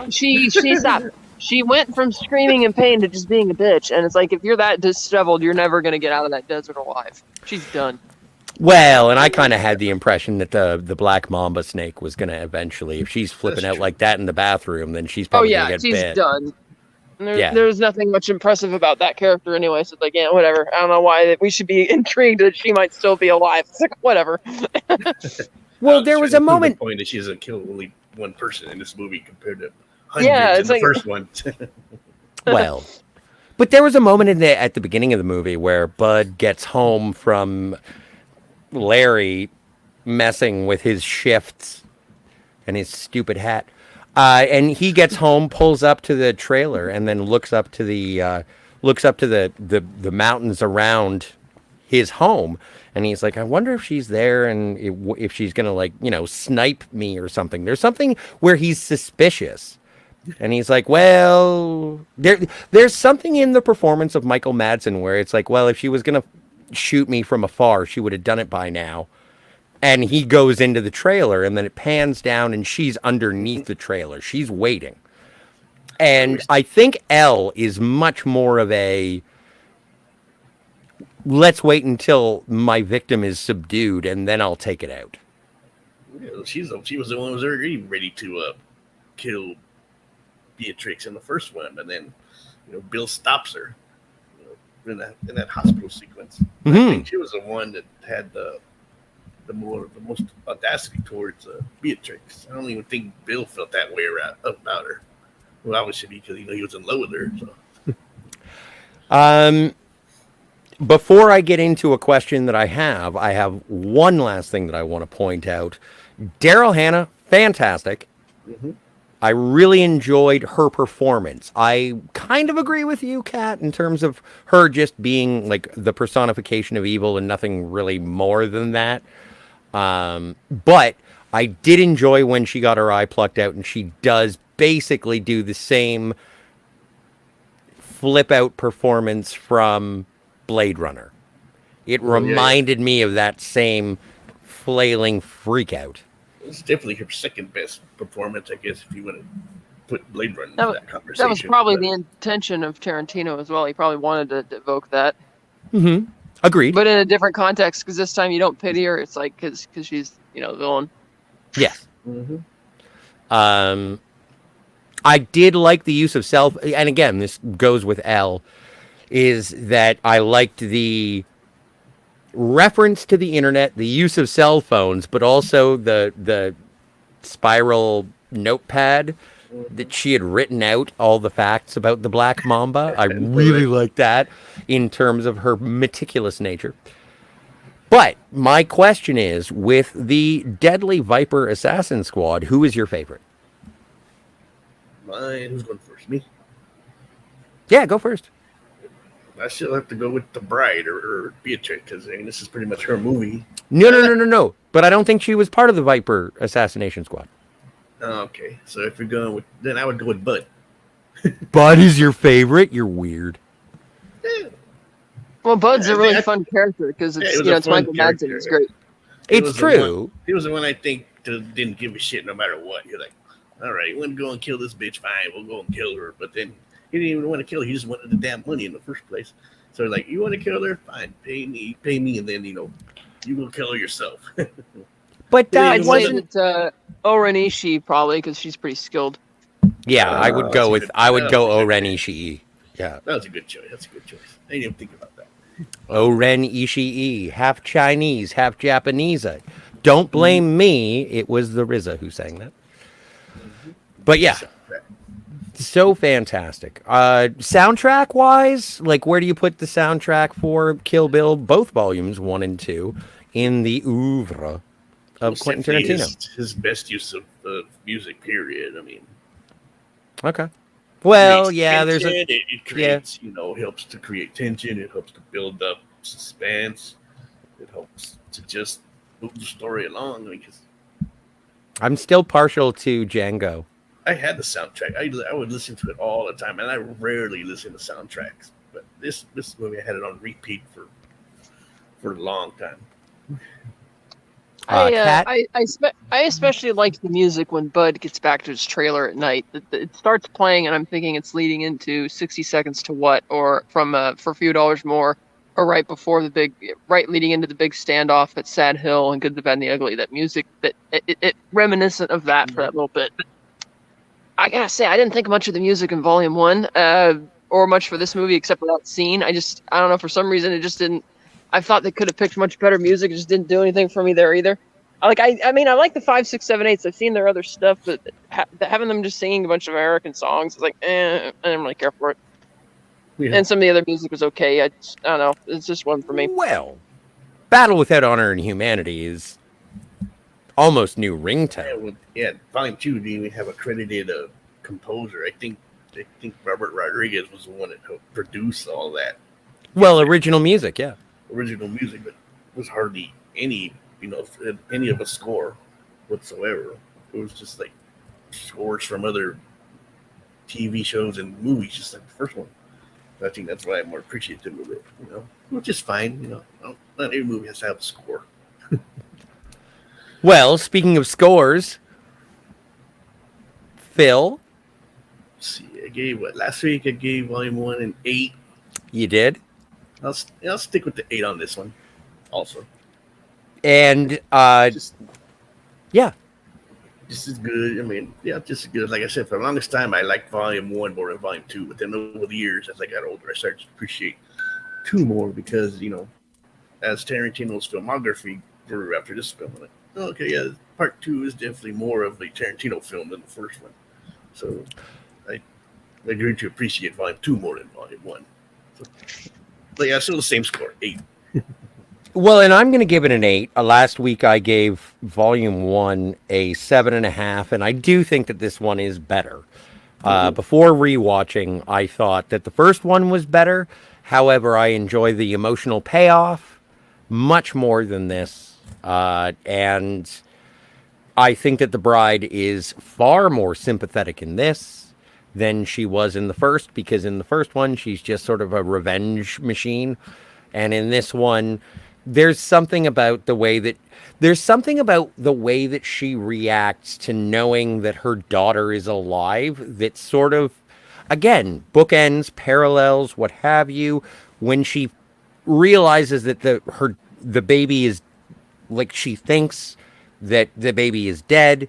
She stopped. She went from screaming in pain to just being a bitch, and it's like if you're that disheveled, you're never gonna get out of that desert alive. She's done. Well, and I kind of had the impression that the Black Mamba snake was going to eventually, if she's flipping out like that in the bathroom, then she's probably going to get she's bit. done. There's nothing much impressive about that character anyway, so it's like, yeah, whatever. I don't know why we should be intrigued that she might still be alive. It's like, whatever. Well, there was a moment. The point that she doesn't kill only one person in this movie compared to hundreds in the first one. Well, but there was a moment at the beginning of the movie where Bud gets home from Larry messing with his shifts and his stupid hat, and he gets home, pulls up to the trailer, and then looks up to the mountains around his home, and he's like, I wonder if she's there and if she's gonna snipe me or something. There's something where he's suspicious, and he's like, well, there's something in the performance of Michael Madsen where it's like, well, if she was gonna shoot me from afar, she would have done it by now. And he goes into the trailer, and then it pans down, and she's underneath the trailer. She's waiting. And I think Elle is much more of a, let's wait until my victim is subdued, and then I'll take it out. Yeah, she was the one who was already ready to kill Beatrix in the first one, and then Bill stops her. In that hospital sequence, I think she was the one that had the most audacity towards Beatrix. I don't even think Bill felt that way about her. Well, obviously because he was in love with her. So. Before I get into a question that I have one last thing that I want to point out. Daryl Hannah, fantastic. Mm-hmm. I really enjoyed her performance. I kind of agree with you, Kat, in terms of her just being like the personification of evil and nothing really more than that. But I did enjoy when she got her eye plucked out, and she does basically do the same flip out performance from Blade Runner. It reminded me of that same flailing freak out. It's definitely her second best performance, I guess, if you want to put Blade Runner into that conversation. That was probably the intention of Tarantino as well. He probably wanted to evoke that. Mm-hmm. Agreed. But in a different context, because this time you don't pity her. It's like because she's the villain. Yes. Mm-hmm. I did like the use of and again, this goes with Elle, is that I liked the reference to the internet, the use of cell phones, but also the spiral notepad that she had written out all the facts about the Black Mamba. I really like that in terms of her meticulous nature. But my question is, with the Deadly Viper Assassin Squad, who is your favorite? Mine. Who's going first? Me? Yeah, go first. I still have to go with the bride or Beatrix, because this is pretty much her movie. No. But I don't think she was part of the Viper Assassination Squad. Okay, so if you're going with, then I would go with Bud. Bud is your favorite? You're weird. Yeah. Well, Bud's a really fun character because it's Michael Madsen. It's great. It's true. He was the one I think didn't give a shit no matter what. You're like, all right, you want to go and kill this bitch? Fine, we'll go and kill her. But then he didn't even want to kill her. He just wanted the damn money in the first place. So like, you want to kill her? Fine, pay me, and then you will kill her yourself. But I'd say that Oren Ishii probably because she's pretty skilled. Yeah, I would go Oren Ishii. Yeah, that was a good choice. That's a good choice. I didn't even think about that. Oren Ishii, half Chinese, half Japanese. Don't blame me. It was the RZA who sang that. But yeah, so fantastic. Soundtrack wise, like where do you put the soundtrack for Kill Bill, both volumes 1 and 2, in the oeuvre of Quentin Tarantino? His best use of music, period. I mean, okay. Well, creates yeah, there's tension. a It creates, helps to create tension. It helps to build up suspense. It helps to just move the story along. Because I'm still partial to Django. I had the soundtrack. I would listen to it all the time, and I rarely listen to soundtracks. But this movie, I had it on repeat for a long time. Cat. I especially like the music when Bud gets back to his trailer at night. It starts playing, and I'm thinking it's leading into 60 Seconds to What, or from For a Few Dollars More, or right leading into the big standoff at Sad Hill and Good, the Bad, and the Ugly. That music, it reminiscent of that for that little bit. But I gotta say, I didn't think much of the music in Volume 1, or much for this movie, except for that scene. I don't know, for some reason, it just didn't. I thought they could have picked much better music. It just didn't do anything for me there either. I like the 5, 6, 7, 8s. I've seen their other stuff, but having them just singing a bunch of American songs is like, I didn't really care for it. Yeah. And some of the other music was okay. I don't know. It's just one for me. Well, Battle Without Honor and Humanity is almost new ringtone. Volume 2 didn't even have a credited composer. I think Robert Rodriguez was the one that helped produce all that. Well, original music, yeah. Original music, but was hardly any of a score whatsoever. It was just like scores from other TV shows and movies, just like the first one. I think that's why I'm more appreciative of it, which is fine. Not every movie has to have a score. Well, speaking of scores, Phil. Let's see, last week I gave Volume 1 an 8. You did? I'll stick with the 8 on this one also. And Just yeah, just as good. I mean, yeah, just as good. Like I said, for the longest time, I liked Volume 1 more than Volume 2. But then over the years, as I got older, I started to appreciate 2 more because, as Tarantino's filmography grew after this film, I'm like, okay, yeah, Part 2 is definitely more of a Tarantino film than the first one. So I grew to appreciate Volume 2 more than Volume 1. So, but yeah, still the same score, 8. Well, and I'm going to give it an 8. Last week I gave Volume 1 a 7.5, and I do think that this one is better. Before rewatching, I thought that the first one was better. However, I enjoy the emotional payoff much more than this. And I think that the bride is far more sympathetic in this than she was in the first, because in the first one, she's just sort of a revenge machine. And in this one, there's something about the way that she reacts to knowing that her daughter is alive that sort of, again, bookends, parallels, what have you, when she realizes that the baby is, like, she thinks that the baby is dead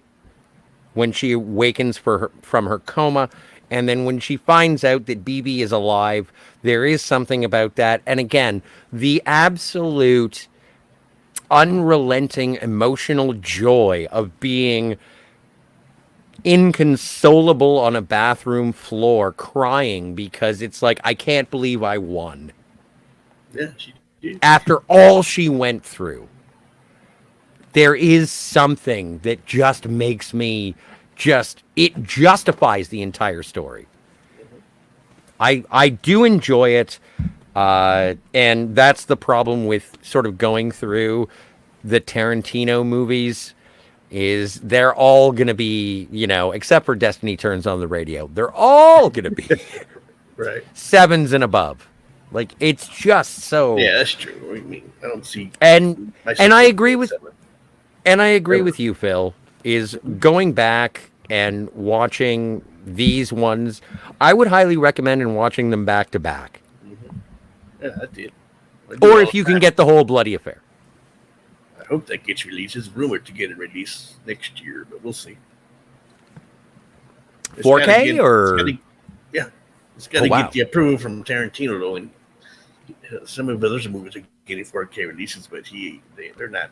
when she awakens from her coma. And then when she finds out that BB is alive, there is something about that. And again, the absolute unrelenting emotional joy of being inconsolable on a bathroom floor crying because it's like, I can't believe I won. Yeah, she did. After all she went through, there is something that just makes me it justifies the entire story. I do enjoy it, and that's the problem with sort of going through the Tarantino movies, is they're all going to be, except for Destiny Turns on the Radio, they're all going to be right 7s and above. Like, it's just so... Yeah, that's true. I mean, I don't see... And I agree with... 7. And I agree with you, Phil, is going back and watching these ones, I would highly recommend and watching them back to back. Mm-hmm. Yeah, I did. Or if you can get the whole bloody affair. I hope that gets released. It's rumored to get it released next year, but we'll see. 4K or... It's got to get the approval from Tarantino, though, and some of the other movies are getting 4K releases, but they're not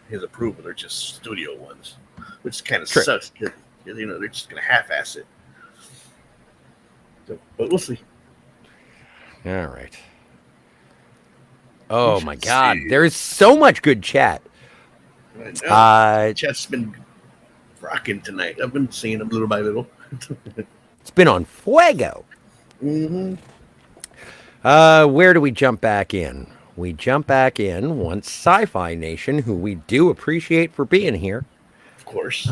his approval. They're just studio ones, which kind of sucks because they're just going to half-ass it. So, but we'll see. All right. Oh my God, there is so much good chat. Chat's been rocking tonight. I've been seeing them little by little. It's been on fuego. Mm-hmm. Where do we jump back in? We jump back in once Sci-Fi Nation, who we do appreciate for being here. Of course.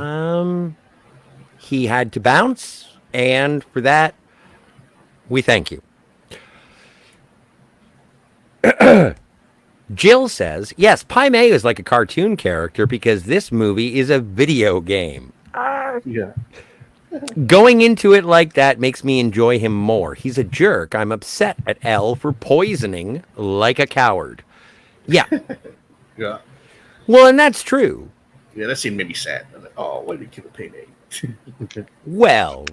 He had to bounce, and for that, we thank you. Jill says, yes, Pai Mei is like a cartoon character because this movie is a video game. Yeah. Going into it like that makes me enjoy him more. He's a jerk. I'm upset at Elle for poisoning like a coward. Yeah. Yeah. Well, and that's true. Yeah, that scene made me sad. I'm like, oh, why did he kill a payday? Well,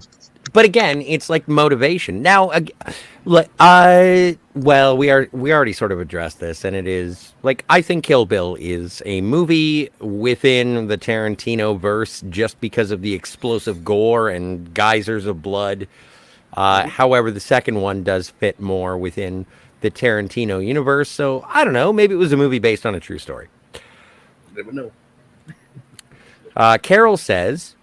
but again, it's like motivation. Now, well, we already sort of addressed this, and it is like I think Kill Bill is a movie within the Tarantino verse just because of the explosive gore and geysers of blood. However, the second one does fit more within the Tarantino universe. So I don't know. Maybe it was a movie based on a true story. Never know. Carol says,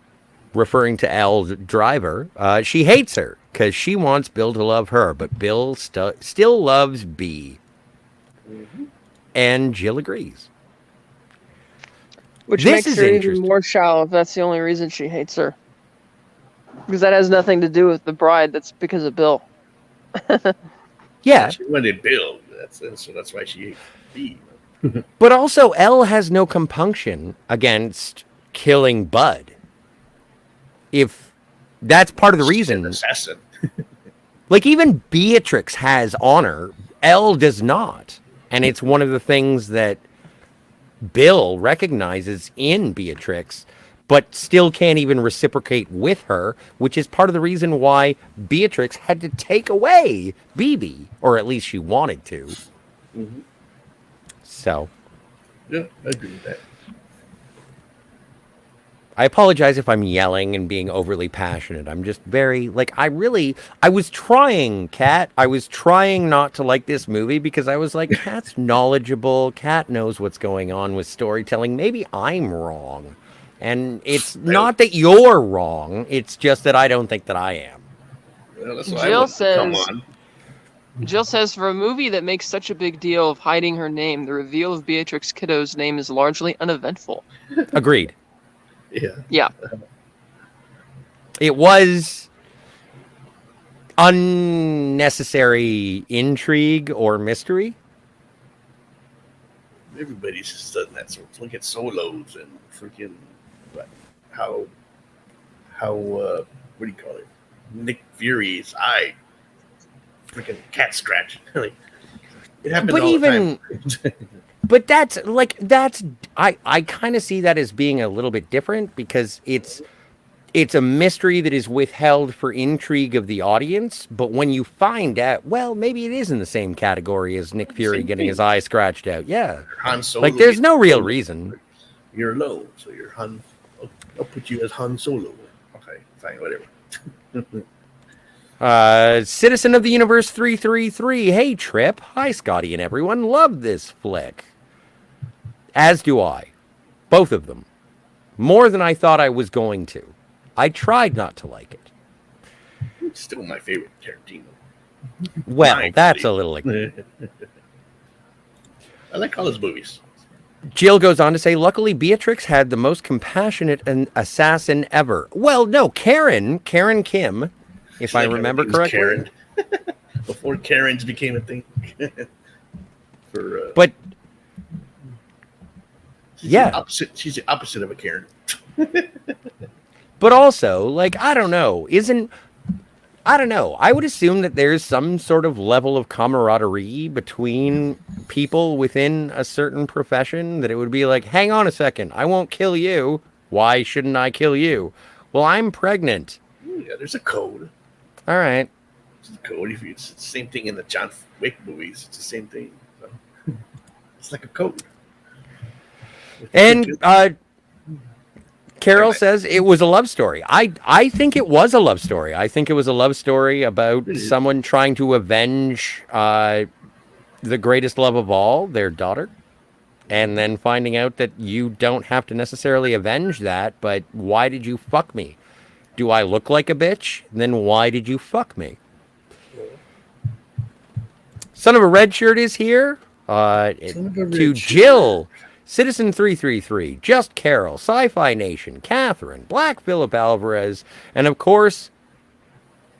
referring to Elle's driver, she hates her because she wants Bill to love her, but Bill still loves B. Mm-hmm. And Jill agrees. Which makes her even more shallow if that's the only reason she hates her. Because that has nothing to do with the bride. That's because of Bill. Yeah. She wanted Bill. So that's why she hates B. But also, Elle has no compunction against killing Bud. If that's part of the reason. Assassin. Like, even Beatrix has honor. Elle does not. And it's one of the things that Bill recognizes in Beatrix, but still can't even reciprocate with her, which is part of the reason why Beatrix had to take away BB, or at least she wanted to. Mm-hmm. So. Yeah, I agree with that. I apologize if I'm yelling and being overly passionate. I'm just very, I was trying, Kat. I was trying not to like this movie because I was like, Kat's knowledgeable. Kat knows what's going on with storytelling. Maybe I'm wrong. And it's not that you're wrong. It's just that I don't think that I am. Well, that's Jill says, for a movie that makes such a big deal of hiding her name, the reveal of Beatrix Kiddo's name is largely uneventful. Agreed. Yeah. It was unnecessary intrigue or mystery. Everybody's just done that. So look at Solos and freaking how what do you call it? Nick Fury's eye. Freaking cat scratch. Like, it happens but all even the time. but that's I kind of see that as being a little bit different because it's a mystery that is withheld for intrigue of the audience, but when you find out, well, maybe it is in the same category as Nick Fury getting his eye scratched out. Yeah. Han Solo, there's no real reason. You're low, so you're Han. I'll put you as Han Solo. Okay, fine, whatever. Citizen of the Universe 333. Hey, Trip. Hi, Scotty and everyone. Love this flick. As do I. Both of them. More than I thought I was going to. I tried not to like it. It's still my favorite Tarantino. Well, that's a little... I like all his movies. Jill goes on to say, luckily Beatrix had the most compassionate assassin ever. Well, no, Karen Kim, if I remember correctly. Karen. Before Karens became a thing. But she's the opposite of a Karen. But also, I don't know. I would assume that there's some sort of level of camaraderie between people within a certain profession that it would be like, hang on a second, I won't kill you. Why shouldn't I kill you? Well, I'm pregnant. Yeah, there's a code. All right. There's a code. It's the same thing in the John Wick movies. It's the same thing. So, it's like a code. And Carol says it was a love story. I think it was a love story. I think it was a love story about someone trying to avenge the greatest love of all, their daughter, and then finding out that you don't have to necessarily avenge that, but why did you fuck me? Do I look like a bitch? Then why did you fuck me? Son of a Red Shirt is here. To Jill, Citizen 333, Just Carol, Sci-Fi Nation, Catherine, Black Phillip Alvarez, and of course,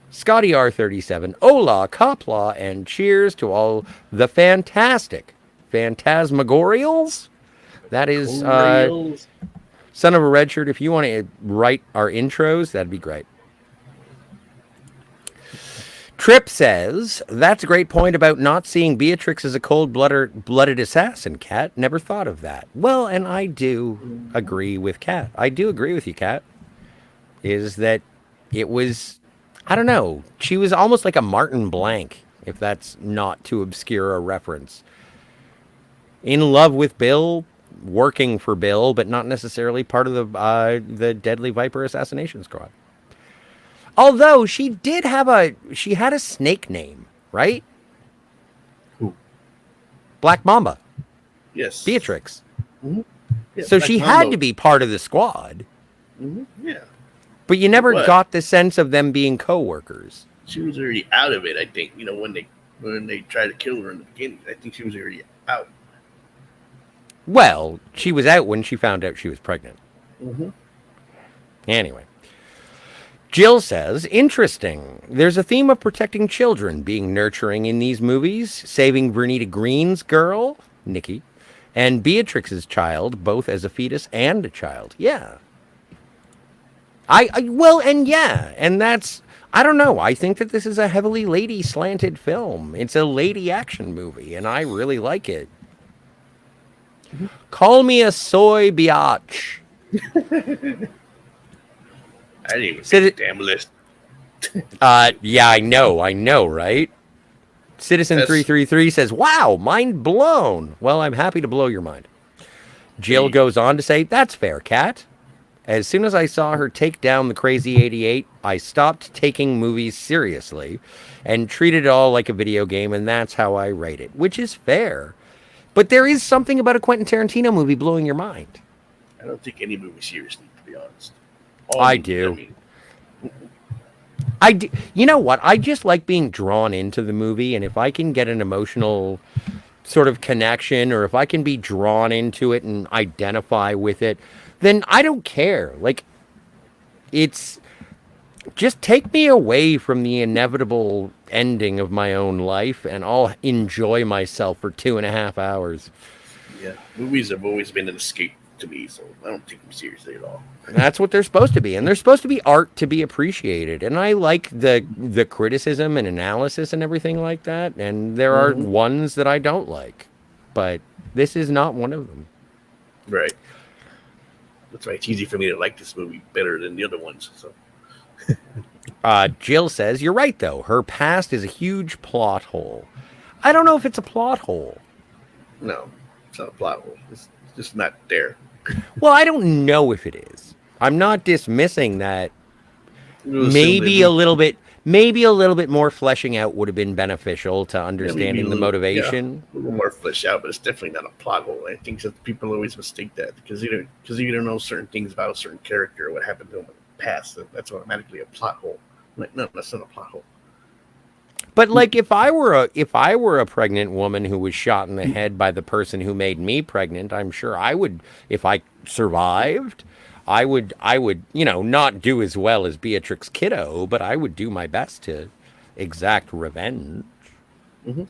Scotty R37, Ola, Copla, and cheers to all the fantastic Fantasmagorials. That is, Son of a Red Shirt, if you want to write our intros, that'd be great. Trip says, that's a great point about not seeing Beatrix as a cold-blooded assassin, Kat. Never thought of that. Well, and I do agree with Kat. I do agree with you, Kat. Is that it was, I don't know, she was almost like a Martin Blank, if that's not too obscure a reference. In love with Bill, working for Bill, but not necessarily part of the Deadly Viper assassination squad. Although she had a snake name, right? Who? Black Mamba. Yes. Beatrix. Mm-hmm. Yeah, so Black she Mamba. had to be part of the squad. Mm-hmm. Yeah. But you never What? got the sense of them being co-workers. She was already out of it, I think. You know, when they tried to kill her in the beginning, I think she was already out. Well, she was out when she found out she was pregnant. Mm-hmm. Anyway. Jill says, interesting. There's a theme of protecting children being nurturing in these movies, saving Vernita Green's girl, Nikki, and Beatrix's child, both as a fetus and a child. Yeah. And that's, I don't know. I think that this is a heavily lady slanted film. It's a lady action movie, and I really like it. Mm-hmm. Call me a soy biatch. I didn't even see the damn list. Yeah, I know, right? Citizen 333 says, wow, mind blown. Well, I'm happy to blow your mind. Jill goes on to say, that's fair, Kat. As soon as I saw her take down the Crazy 88, I stopped taking movies seriously and treated it all like a video game, and that's how I rate it, which is fair. But there is something about a Quentin Tarantino movie blowing your mind. I don't take any movie seriously, to be honest. I do. You know what? I just like being drawn into the movie, and if I can get an emotional sort of connection, or if I can be drawn into it and identify with it, then I don't care. Like, it's just take me away from the inevitable ending of my own life, and I'll enjoy myself for 2.5 hours. Yeah, movies have always been an escape to me, so I don't take them seriously at all. That's what they're supposed to be, and they're supposed to be art to be appreciated. And I like the criticism and analysis and everything like that. And there are ones that I don't like, but this is not one of them. Right. That's why it's easy for me to like this movie better than the other ones. So. Jill says, you're right, though. Her past is a huge plot hole. I don't know if it's a plot hole. No, it's not a plot hole. It's just not there. Well, I don't know if it is. I'm not dismissing that. Maybe a little bit more fleshing out would have been beneficial to understanding the motivation. Yeah, a little more fleshed out, but it's definitely not a plot hole. I think that people always mistake that because you don't know certain things about a certain character or what happened to him in the past. That's automatically a plot hole. Like, no, that's not a plot hole. But like, if I were a pregnant woman who was shot in the head by the person who made me pregnant, I'm sure I would, if I survived, I would, not do as well as Beatrix Kiddo, but I would do my best to exact revenge. Mm-hmm.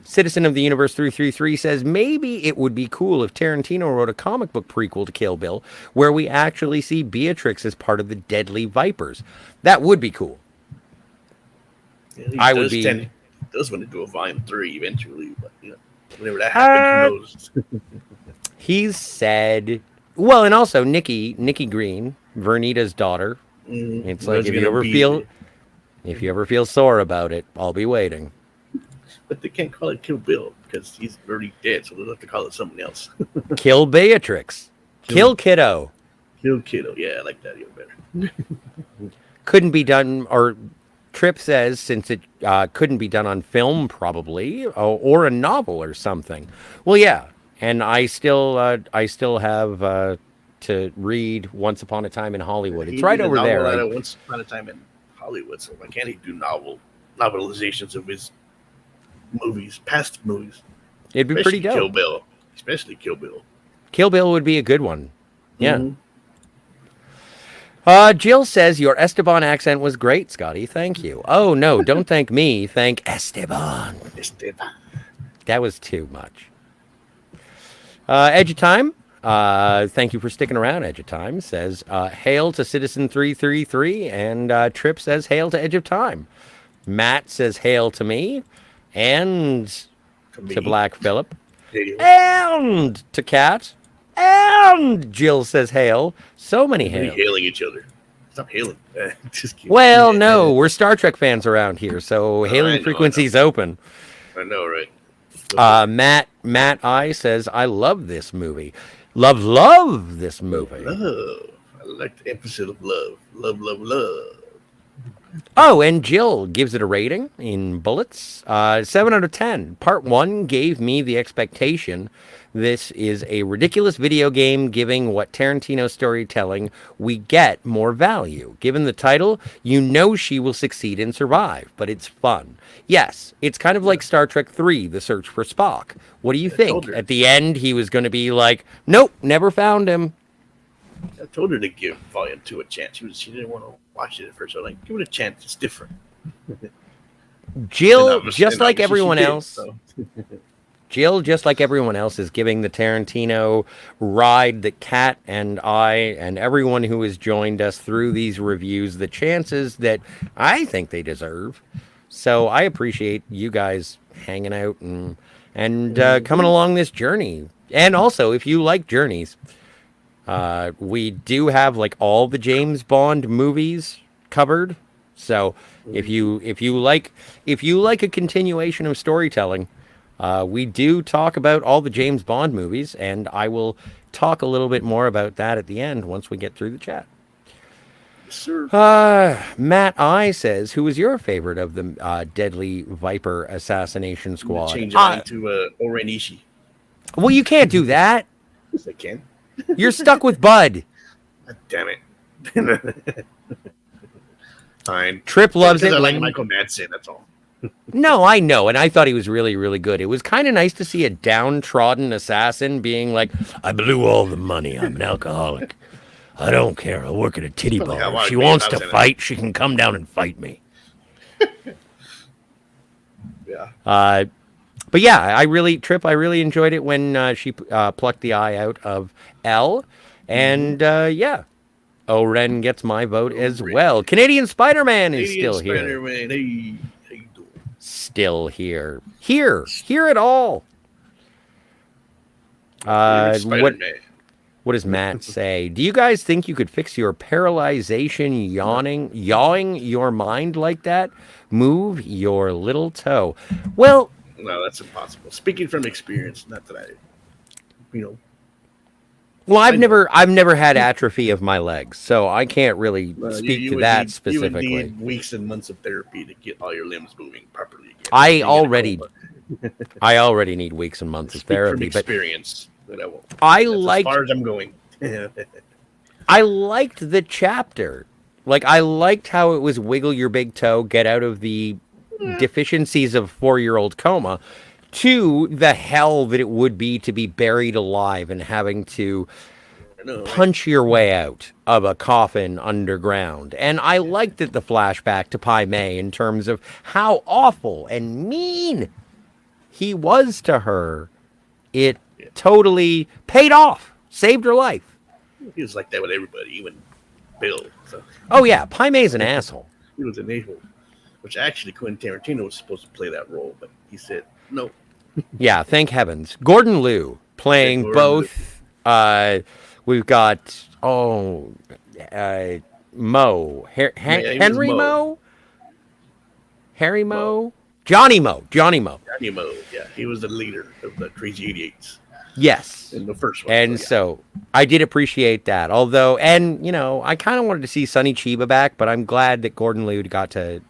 Citizen of the Universe 333 says, maybe it would be cool if Tarantino wrote a comic book prequel to Kill Bill where we actually see Beatrix as part of the Deadly Vipers. That would be cool. Yeah, does want to do a Volume 3 eventually, but whenever that happens, who knows? He's said, well, and also Nikki Green, Vernita's daughter. It's like, if you ever feel sore about it, I'll be waiting. But they can't call it Kill Bill because he's already dead, so they'll have to call it something else. Kill Beatrix. Kill Kiddo. Kill Kiddo. Yeah, I like that even better. Couldn't be done, or Tripp says, since it couldn't be done on film, probably, or a novel or something. Well, yeah, and I still have to read Once Upon a Time in Hollywood. It's He right did a over novel there. out of Once Upon a Time in Hollywood, so why can't he do novelizations of his movies, past movies? It'd be pretty dope. Kill Bill, especially Kill Bill. Kill Bill would be a good one. Yeah. Mhm. Jill says your Esteban accent was great, Scotty. Thank you. Oh no, don't thank me. Thank Esteban. That was too much. Edge of Time. Thank you for sticking around. Edge of Time says hail to Citizen 333, and Trip says hail to Edge of Time. Matt says hail to me, and to Black Phillip, and to Kat, and Jill says hail. So many hails. Hailing each other. Stop hailing. Just kidding. Well, no, we're Star Trek fans around here, so hailing frequency's open. I know, right? Matt I says, I love this movie. Love this movie. Love. I like the emphasis of love. Love. Oh, and Jill gives it a rating in bullets. 7 out of 10. Part 1 gave me the expectation this is a ridiculous video game giving what Tarantino storytelling we get more value. Given the title, you know she will succeed and survive, but it's fun. Yes, it's kind of like Star Trek 3, The Search for Spock. What do you think? At the end, he was going to be like, nope, never found him. I told her to give Volume 2 a chance. She didn't want to watch it at first. So like, give it a chance. It's different. Jill, just like everyone else, Jill, just like everyone else, is giving the Tarantino ride that Kat and I and everyone who has joined us through these reviews the chances that I think they deserve. So I appreciate you guys hanging out and coming along this journey. And also, if you like journeys, we do have like all the James Bond movies covered. So if you like a continuation of storytelling, we do talk about all the James Bond movies, and I will talk a little bit more about that at the end once we get through the chat. Sure. Matt I says, who was your favorite of the Deadly Viper Assassination Squad? Change it to Oren Ishii. Well, you can't do that. Yes, I can. You're stuck with Bud. God damn it. Fine. Trip loves it. I like Michael Madsen, that's all. No, I know, and I thought he was really, really good. It was kind of nice to see a downtrodden assassin being like, I blew all the money. I'm an alcoholic. I don't care. I work at a titty bar. If she wants to fight, she can come down and fight me. Yeah. But yeah, I really enjoyed it when she plucked the eye out of L. And yeah, Oren gets my vote as well. Canadian Spider-Man is still here. Spider-Man, hey, how you doing? Still here. Here it all. What does Matt say? Do you guys think you could fix your paralyzation yawing your mind like that? Move your little toe. Well, no, that's impossible. Speaking from experience, not that I, Well, I've never had atrophy of my legs, so I can't really speak to that specifically. You would need weeks and months of therapy to get all your limbs moving properly again. I already need weeks and months of therapy, from experience, but I won't. As far as I'm going. I liked the chapter. Like, I liked how it was wiggle your big toe, get out of the deficiencies of 4-year-old coma, to the hell that it would be to be buried alive and having to punch your way out of a coffin underground. And I liked it, the flashback to Pai Mei, in terms of how awful and mean he was to her. It totally paid off, saved her life. He was like that with everybody, even Bill. So. Oh yeah, Pai Mei's an asshole. He was an a-hole, which actually Quentin Tarantino was supposed to play that role, but he said no. Yeah, thank heavens. Gordon Liu playing both. We've got Mo, Henry Mo, Harry Mo, Johnny Mo. Yeah, he was the leader of the Crazy 88s. Yes, in the first one. And so I did appreciate that. Although, and I kind of wanted to see Sonny Chiba back, but I'm glad that Gordon Liu got to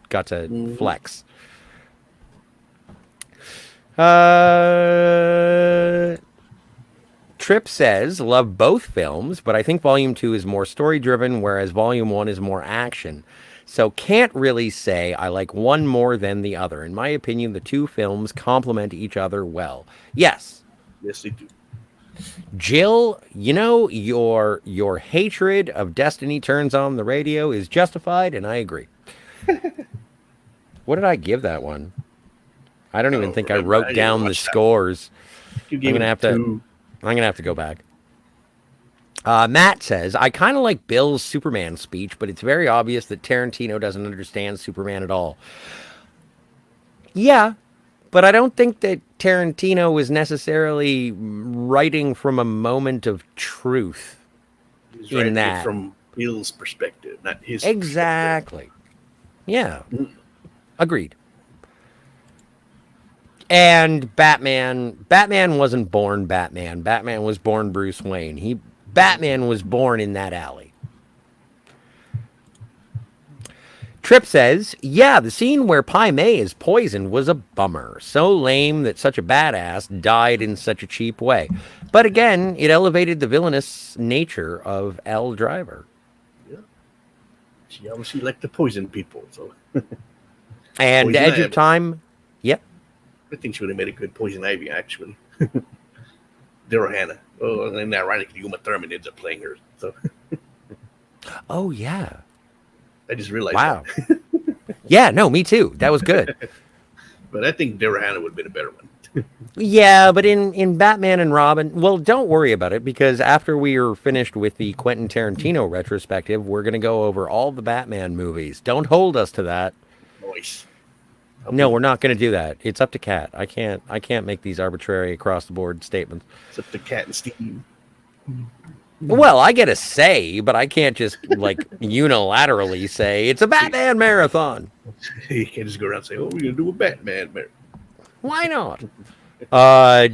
flex. Trip says, love both films, but I think Volume 2 is more story-driven, whereas Volume 1 is more action. So can't really say I like one more than the other. In my opinion, the two films complement each other well. Yes. Yes, they do. Jill, you know, your hatred of Destiny Turns On the Radio is justified, and I agree. What did I give that one? I don't even think I wrote down the scores. You gave it 2. I'm gonna have to go back. Matt says, I kind of like Bill's Superman speech, but it's very obvious that Tarantino doesn't understand Superman at all. Yeah, but I don't think that Tarantino was necessarily writing from a moment of truth. He's writing it from Bill's perspective, not his. Exactly. Yeah. Agreed. And Batman wasn't born Batman. Batman was born Bruce Wayne. Batman was born in that alley. Trip says, yeah, the scene where Pai Mei is poisoned was a bummer. So lame that such a badass died in such a cheap way. But again, it elevated the villainous nature of L. Driver. Yeah. She obviously liked to poison people. So. And Edge of Time, yep. I think she would have made a good Poison Ivy, actually. Daryl Hannah. Oh, and ironically, Uma Thurman ends up playing her. So. Oh, yeah. I just realized. Wow. Yeah, no, me too. That was good. But I think Daryl Hannah would have been a better one. Yeah, but in Batman and Robin, well, don't worry about it, because after we are finished with the Quentin Tarantino retrospective, we're going to go over all the Batman movies. Don't hold us to that. Noise. No, we're not going to do that. It's up to Kat. I can't make these arbitrary across the board statements. It's up to Kat and Steve. Well, I get a say, but I can't just like unilaterally say it's a Batman marathon. You can't just go around and say, "Oh, we're going to do a Batman marathon." Why not?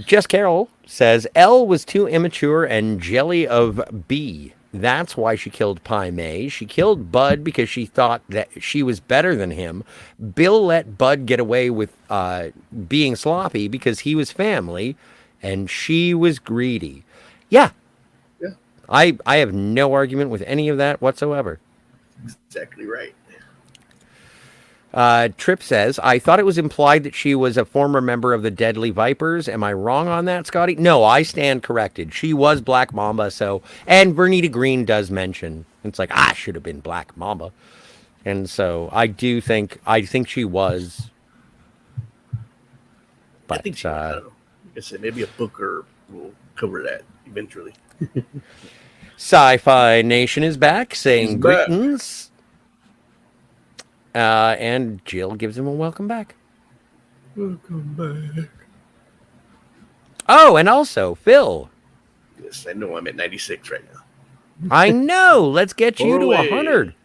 Jess Carroll says L was too immature and jelly of B. That's why she killed Pai Mei. She killed Bud because she thought that she was better than him. Bill let Bud get away with being sloppy because he was family, and she was greedy. Yeah. Yeah. I have no argument with any of that whatsoever. Exactly right. Tripp says, I thought it was implied that she was a former member of the Deadly Vipers. Am I wrong on that, Scotty? No, I stand corrected. She was Black Mamba, so... And Vernita Green does mention, it's like, should have been Black Mamba. And so, I think she was. But, I think she, I don't know. Like I said, maybe a book will cover that eventually. Sci-Fi Nation is back, saying greetings. And Jill gives him a welcome back. Welcome back. Oh, and also, Phil. Yes, I know I'm at 96 right now. I know. Let's get you to 100.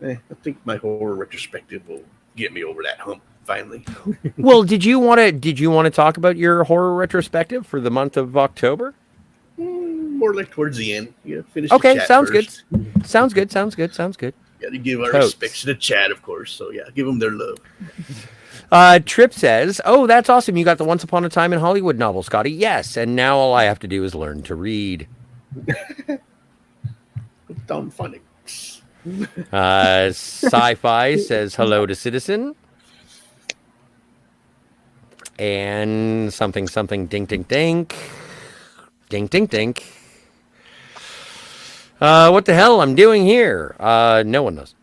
I think my horror retrospective will get me over that hump finally. Well, did you want to talk about your horror retrospective for the month of October? More like towards the end. Yeah, finish. Okay, the chat sounds first. good. Sounds good. Got to give our Totes. respects to the chat, of course. So yeah, give them their love. Tripp says, "Oh, that's awesome! You got the Once Upon a Time in Hollywood novel, Scotty." Yes, and now all I have to do is learn to read. Dumb phonics. Sci-Fi says hello to Citizen, and something dink dink dink dink dink dink. What the hell I'm doing here? No one knows.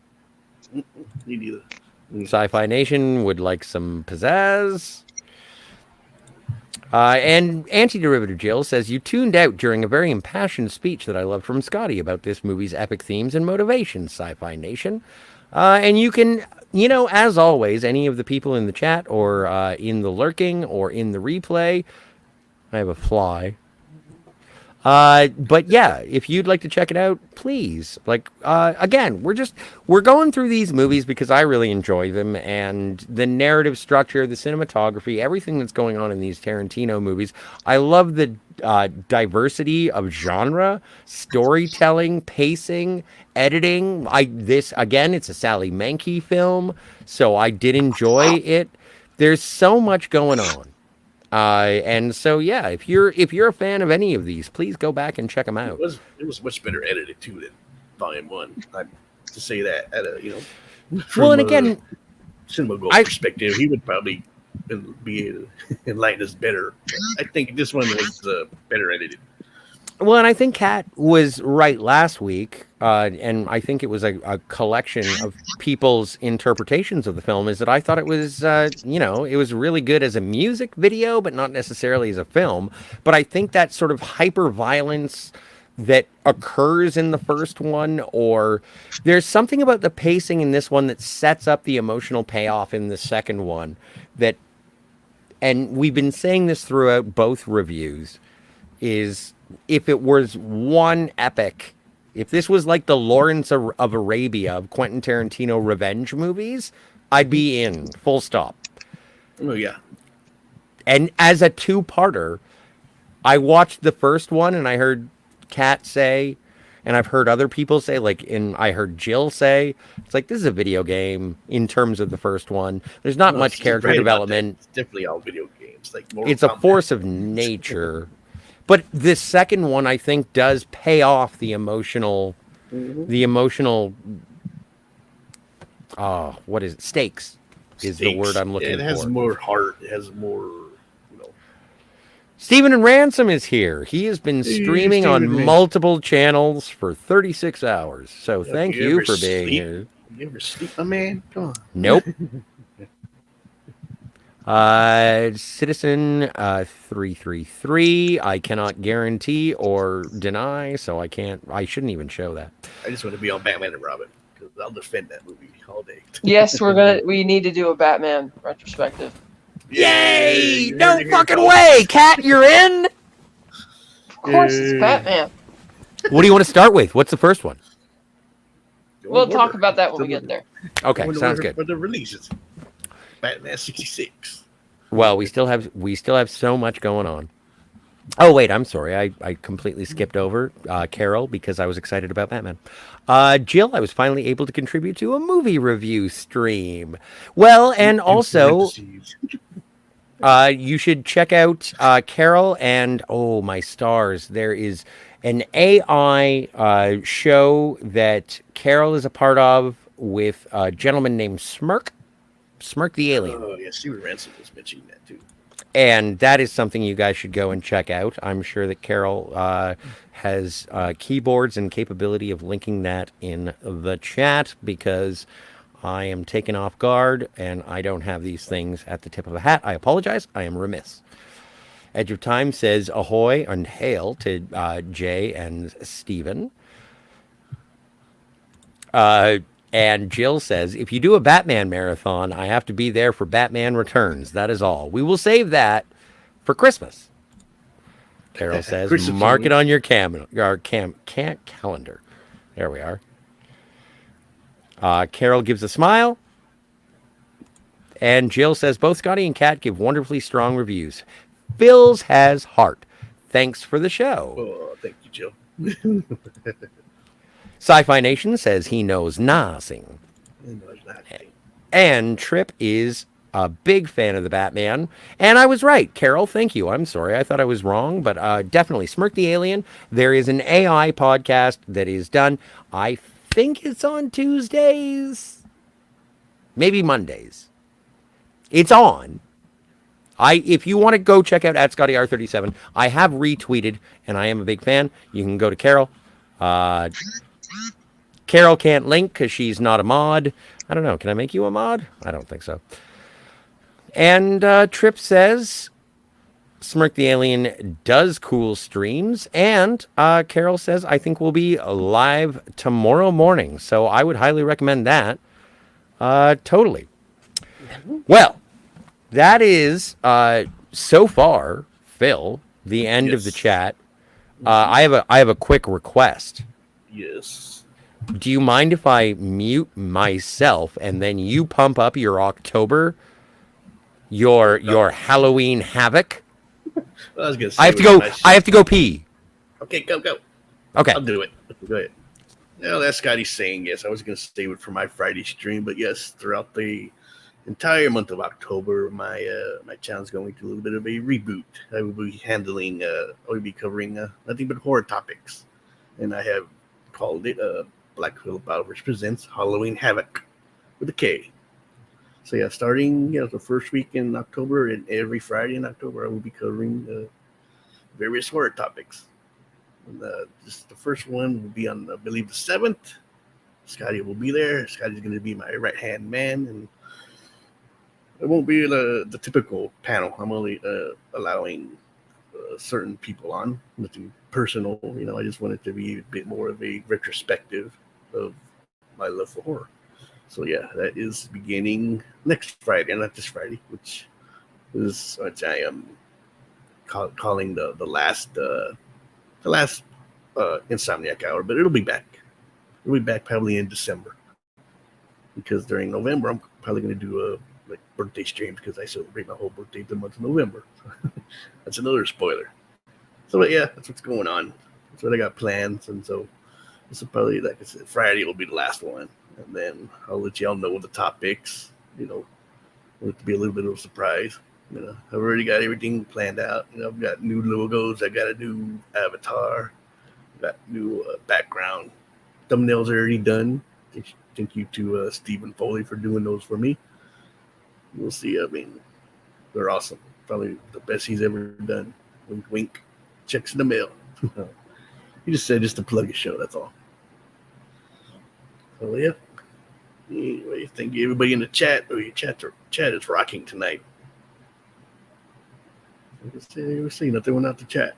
Me neither. Sci-Fi Nation would like some pizzazz. And Anti-Derivative Jill says, you tuned out during a very impassioned speech that I loved from Scotty about this movie's epic themes and motivations, Sci-Fi Nation. And you can, as always, any of the people in the chat or in the lurking or in the replay, I have a fly. But yeah, if you'd like to check it out, please. Again, we're going through these movies because I really enjoy them, and the narrative structure, the cinematography, everything that's going on in these Tarantino movies. I love the diversity of genre, storytelling, pacing, editing. It's a Sally Menke film, so I did enjoy it. There's so much going on. And so, yeah, if you're a fan of any of these, please go back and check them out. It was much better edited too than Volume 1. To say that at a Well, and again, cinema goal perspective, he would probably be enlightened us better. I think this one was better edited. Well, and I think Kat was right last week, and I think it was a collection of people's interpretations of the film, is that I thought it was, it was really good as a music video, but not necessarily as a film. But I think that sort of hyper-violence that occurs in the first one, or there's something about the pacing in this one that sets up the emotional payoff in the second one that, and we've been saying this throughout both reviews, is if it was one epic, if this was like the Lawrence of Arabia of Quentin Tarantino revenge movies, I'd be in, full stop. Oh, yeah. And as a two-parter, I watched the first one and I heard Kat say, and I've heard other people say, I heard Jill say, it's like, this is a video game in terms of the first one. There's not much character development. It's definitely all video games. It's a force of nature. But this second one, I think, does pay off the emotional, what is it? Stakes is the word I'm looking for. It has more heart. It has more, Stephen and Ransom is here. He has been streaming on multiple channels for 36 hours. So thank you for being here. You ever sleep, my man? Come on. Nope. Citizen 333. I cannot guarantee or deny, so I shouldn't even show that. I just want to be on Batman and Robin because I'll defend that movie all day. Yes, we need to do a Batman retrospective. Yay! No fucking way! Kat, you're in? Of course, it's Batman. What do you want to start with? What's the first one? We'll talk about that when we get there. Okay, sounds good. For the releases, Batman 66. Well, we still have so much going on. Oh wait, I'm sorry. I completely skipped over Carol because I was excited about Batman. Jill, I was finally able to contribute to a movie review stream. Well, and also you should check out Carol and oh my stars. There is an AI show that Carol is a part of with a gentleman named Smirk the Alien. Oh yeah, Stephen Ransom was mentioning that too. And that is something you guys should go and check out. I'm sure that Carol has keyboards and capability of linking that in the chat because I am taken off guard and I don't have these things at the tip of a hat. I apologize. I am remiss. Edge of Time says ahoy and hail to Jay and Steven. And Jill says, if you do a Batman marathon, I have to be there for Batman Returns. That is all. We will save that for Christmas. Carol says, mark it on your calendar. There we are. Carol gives a smile. And Jill says, both Scotty and Kat give wonderfully strong reviews. Phil's has heart. Thanks for the show. Oh, thank you, Jill. Sci-Fi Nation says he knows nothing. And Trip is a big fan of the Batman. And I was right. Carol, thank you. I'm sorry. I thought I was wrong. But definitely, Smirk the Alien. There is an AI podcast that is done. I think it's on Tuesdays. Maybe Mondays. It's on. If you want to go check out at ScottyR37, I have retweeted, and I am a big fan. You can go to Carol. Carol can't link because she's not a mod. I don't know. Can I make you a mod? I don't think so. And Trip says, Smirk the Alien does cool streams. And Carol says, I think we'll be live tomorrow morning. So I would highly recommend that. Totally. Well, that is, so far, Phil, the end of the chat. I have a quick request. Yes. Do you mind if I mute myself and then you pump up your October, your Halloween havoc? Well, I was gonna say I have to go pee. Okay, go. Okay, I'll do it. Go ahead. Well, that's Scotty saying yes. I was gonna stay with for my Friday stream, but yes, throughout the entire month of October, my channel is going to a little bit of a reboot. I will be handling, I will be covering nothing but horror topics, and I have called it Black Mamba presents Halloween Havoc with a K. So yeah, starting the first week in October and every Friday in October, I will be covering various horror topics. And just the first one will be on, I believe, the 7th. Scotty will be there. Scotty's going to be my right-hand man, and it won't be the typical panel. I'm only allowing certain people on, nothing personal. I just want it to be a bit more of a retrospective of my love for horror. So yeah, that is beginning next Friday, not this Friday, which I am calling the last Insomniac hour, but it'll be back. It'll be back probably in December, because during November I'm probably going to do a birthday stream, because I celebrate my whole birthday the month of November. That's another spoiler. So but yeah, that's what's going on. That's what I got planned, and so this will probably, like I said, Friday will be the last one, and then I'll let y'all know the topics. Want it to be a little bit of a surprise. I've already got everything planned out. I've got new logos. I got a new avatar. Got new background. Thumbnails are already done. Thank you to Stephen Foley for doing those for me. We'll see. I mean, they're awesome. Probably the best he's ever done. Wink, wink. Checks in the mail. He just said just to plug his show. That's all. So yeah. Anyway, thank you everybody in the chat. Oh, your chat is rocking tonight. We're seeing that they went out to chat.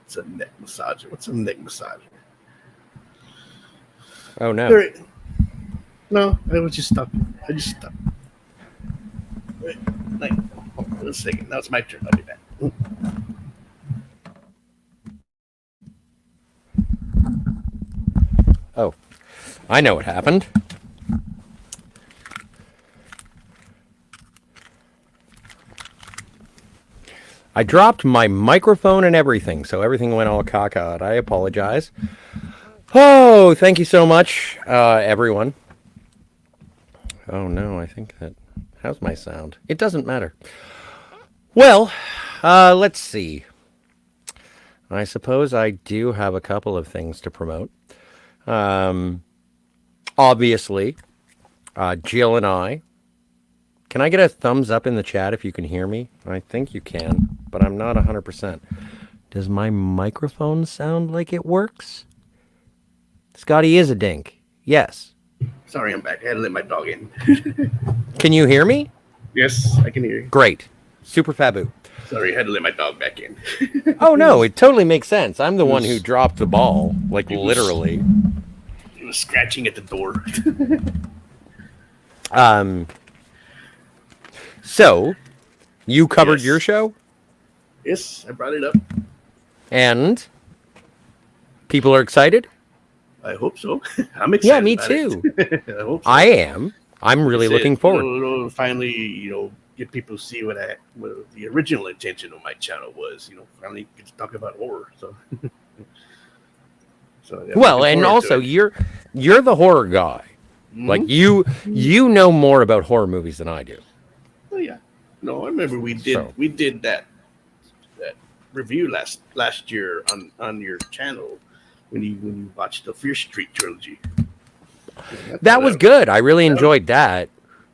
It's a neck massager. What's a neck massager? Oh no. Right. No, I was just stopping. I just stopped. Wait, hold on a second. Now it's my turn. I'll be back. Oh, I know what happened. I dropped my microphone and everything, so everything went all caca. I apologize. Oh, thank you so much, everyone. Oh no, I think that... How's my sound? It doesn't matter. Well, let's see. I suppose I do have a couple of things to promote. Obviously, Jill and I... Can I get a thumbs up in the chat if you can hear me? I think you can, but I'm not 100%. Does my microphone sound like it works? Scotty is a dink. Yes. Sorry, I'm back. I had to let my dog in. Can you hear me? Yes, I can hear you. Great. Super fabu. Sorry, I had to let my dog back in. Oh, no, it totally makes sense. I'm the one who dropped the ball, like literally. He was scratching at the door. So, you covered your show? Yes, I brought it up. And people are excited? I hope so. I'm excited. Yeah, me too. I hope so. I am. I'm really looking forward. It'll finally, get people to see what the original intention of my channel was. Finally get to talk about horror. So, yeah, well, and also you're the horror guy. Mm-hmm. Like you know more about horror movies than I do. Oh yeah. No, I remember we did that review last year on your channel when you watched the Fear Street trilogy. That was good. I really enjoyed that.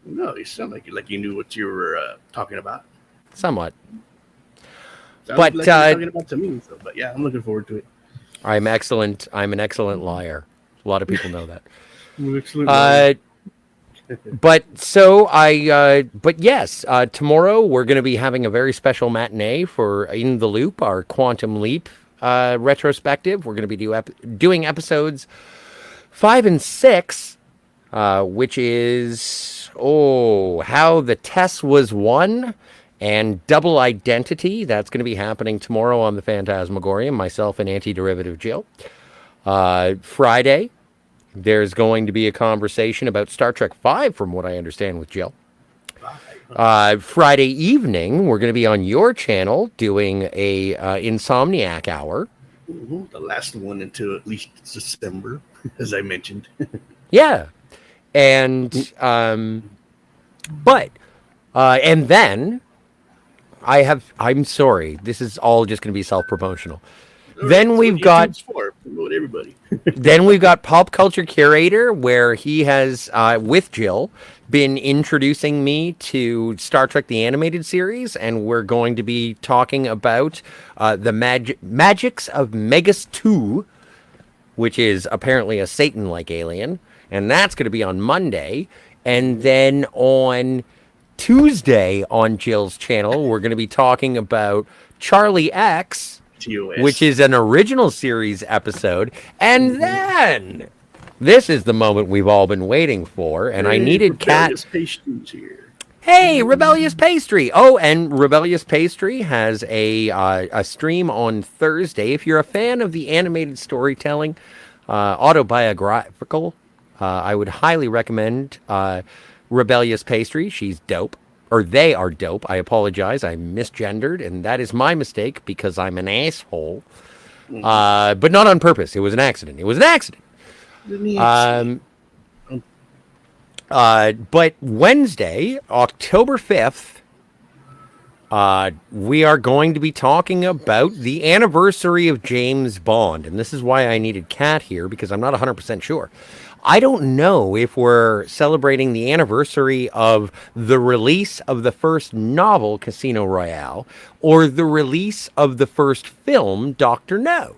No, you sound like you knew what you were talking about. Somewhat. Sounds but like you're talking about to me. So, but yeah, I'm looking forward to it. I'm excellent. I'm an excellent liar. A lot of people know that. Excellent. But yes, tomorrow we're going to be having a very special matinee for In the Loop, our Quantum Leap retrospective. We're going to be doing episodes 5 and 6, which is how the Tess was won and Double Identity. That's going to be happening tomorrow on the Fantasmagorium. Myself and Anti-Derivative Jill. Friday, there's going to be a conversation about Star Trek V, from what I understand, with Jill. Friday evening, we're going to be on your channel doing a Insomniac hour. Mm-hmm. The last one until at least December, as I mentioned. Yeah. And But and then I'm sorry, this is all just going to be self-promotional. Then we've got YouTube's for. Promote everybody. then we've got Pop Culture Curator, where he has, with Jill, been introducing me to Star Trek the Animated Series, and we're going to be talking about the magics of Megas 2, which is apparently a Satan-like alien, and that's going to be on Monday. And then on Tuesday on Jill's channel, we're going to be talking about Charlie X, TOS. which is an original series episode. And then this is the moment we've all been waiting for, and I needed Kat. Pastries here. Hey, Rebellious Pastry! Oh, and Rebellious Pastry has a stream on Thursday. If you're a fan of the animated storytelling, autobiographical, I would highly recommend Rebellious Pastry. She's dope. Or they are dope. I apologize. I misgendered, and that is my mistake because I'm an asshole. But not on purpose. It was an accident. It was an accident. But Wednesday, October 5th, we are going to be talking about the anniversary of James Bond. And this is why I needed Kat here, because I'm not 100% sure. I don't know if we're celebrating the anniversary of the release of the first novel, Casino Royale, or the release of the first film, Dr. No.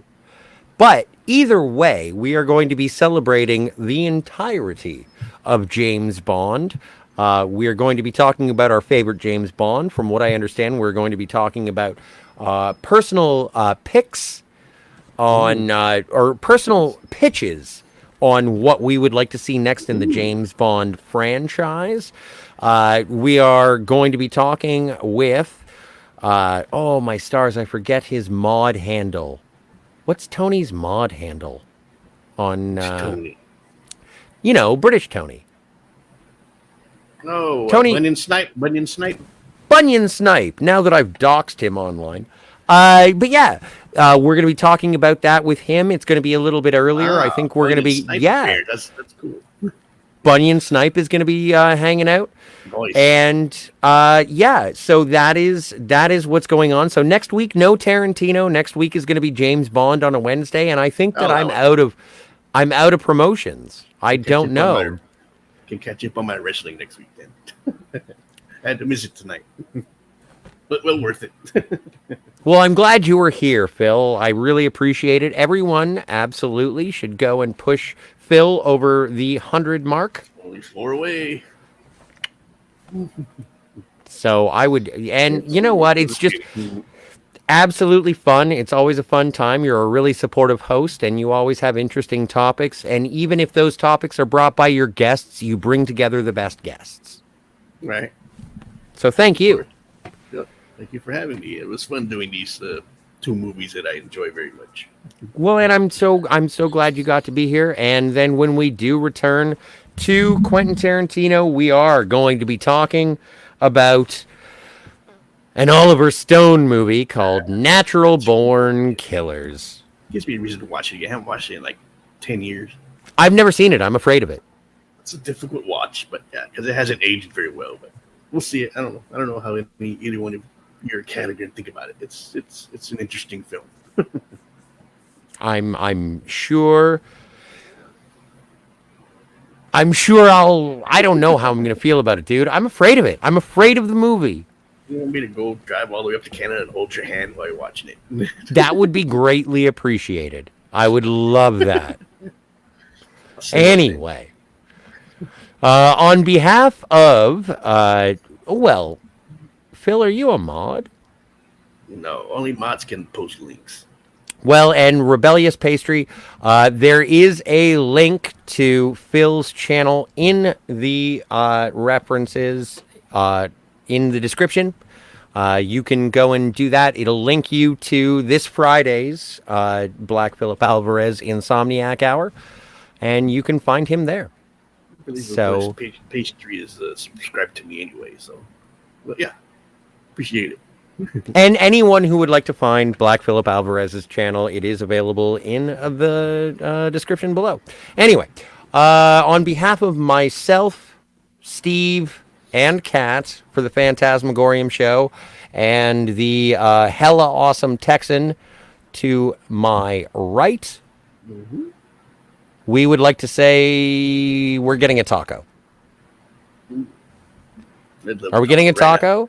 But either way, we are going to be celebrating the entirety of James Bond. We are going to be talking about our favorite James Bond. From what I understand, we're going to be talking about personal picks on, or personal pitches on what we would like to see next in the James Bond franchise. We are going to be talking with, oh my stars, I forget his mod handle. What's Tony's mod handle on, Tony. You know, British Tony. Oh, Tony. Bunyan Snipe. Bunyan Snipe, now that I've doxed him online. But yeah, we're going to be talking about that with him. It's going to be a little bit earlier. I think we're going to be, Snipe yeah. Bear. That's cool. Bunyan Snipe is going to be hanging out. Nice. And yeah, so that is what's going on. So next week, no Tarantino. Next week is going to be James Bond on a Wednesday, and I think that I'm out of promotions. I don't know. Can catch up on my wrestling next week then. I had to miss it tonight. But well worth it. Well, I'm glad you were here, Phil. I really appreciate it. Everyone absolutely should go and push Phil over the 100 mark. Only 4 away. So I would, and you know what? It's just absolutely fun. It's always a fun time. You're a really supportive host, and you always have interesting topics. And even if those topics are brought by your guests, you bring together the best guests. Right. So thank you. Yep. Thank you for having me. It was fun doing these 2 movies that I enjoy very much. Well, and I'm so glad you got to be here. And then when we do return to Quentin Tarantino, we are going to be talking about an Oliver Stone movie called Natural Born Killers. Gives me a reason to watch it again. I haven't watched it in like 10 years. I've never seen it. I'm afraid of it. It's a difficult watch, but yeah, because it hasn't aged very well. But we'll see it. I don't know. I don't know how anyone of your category think about it. It's an interesting film. I'm sure. I don't know how I'm going to feel about it, dude. I'm afraid of it. I'm afraid of the movie. You want me to go drive all the way up to Canada and hold your hand while you're watching it? That would be greatly appreciated. I would love that. Anyway, on behalf of, well, Phil, are you a mod? No, only mods can post links. Well, and Rebellious Pastry, there is a link to Phil's channel in the references in the description. You can go and do that. It'll link you to this Friday's Black Phillip Alvarez Insomniac Hour, and you can find him there. I believe So Pastry is subscribed to me anyway, so but yeah, appreciate it. and anyone who would like to find Black Phillip Alvarez's channel, it is available in the description below. Anyway, on behalf of myself, Steve, and Kat for the Phantasmagorium show, and the hella awesome Texan to my right. Mm-hmm. We would like to say we're getting a taco. Are we getting a taco?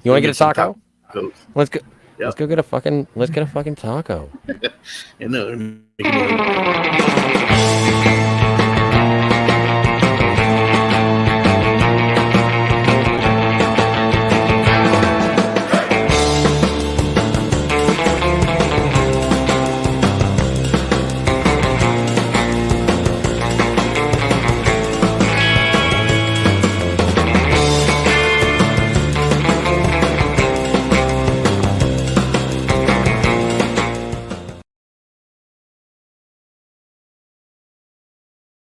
You want to get a taco? Let's go. Yep. Let's go get a fucking taco. I know.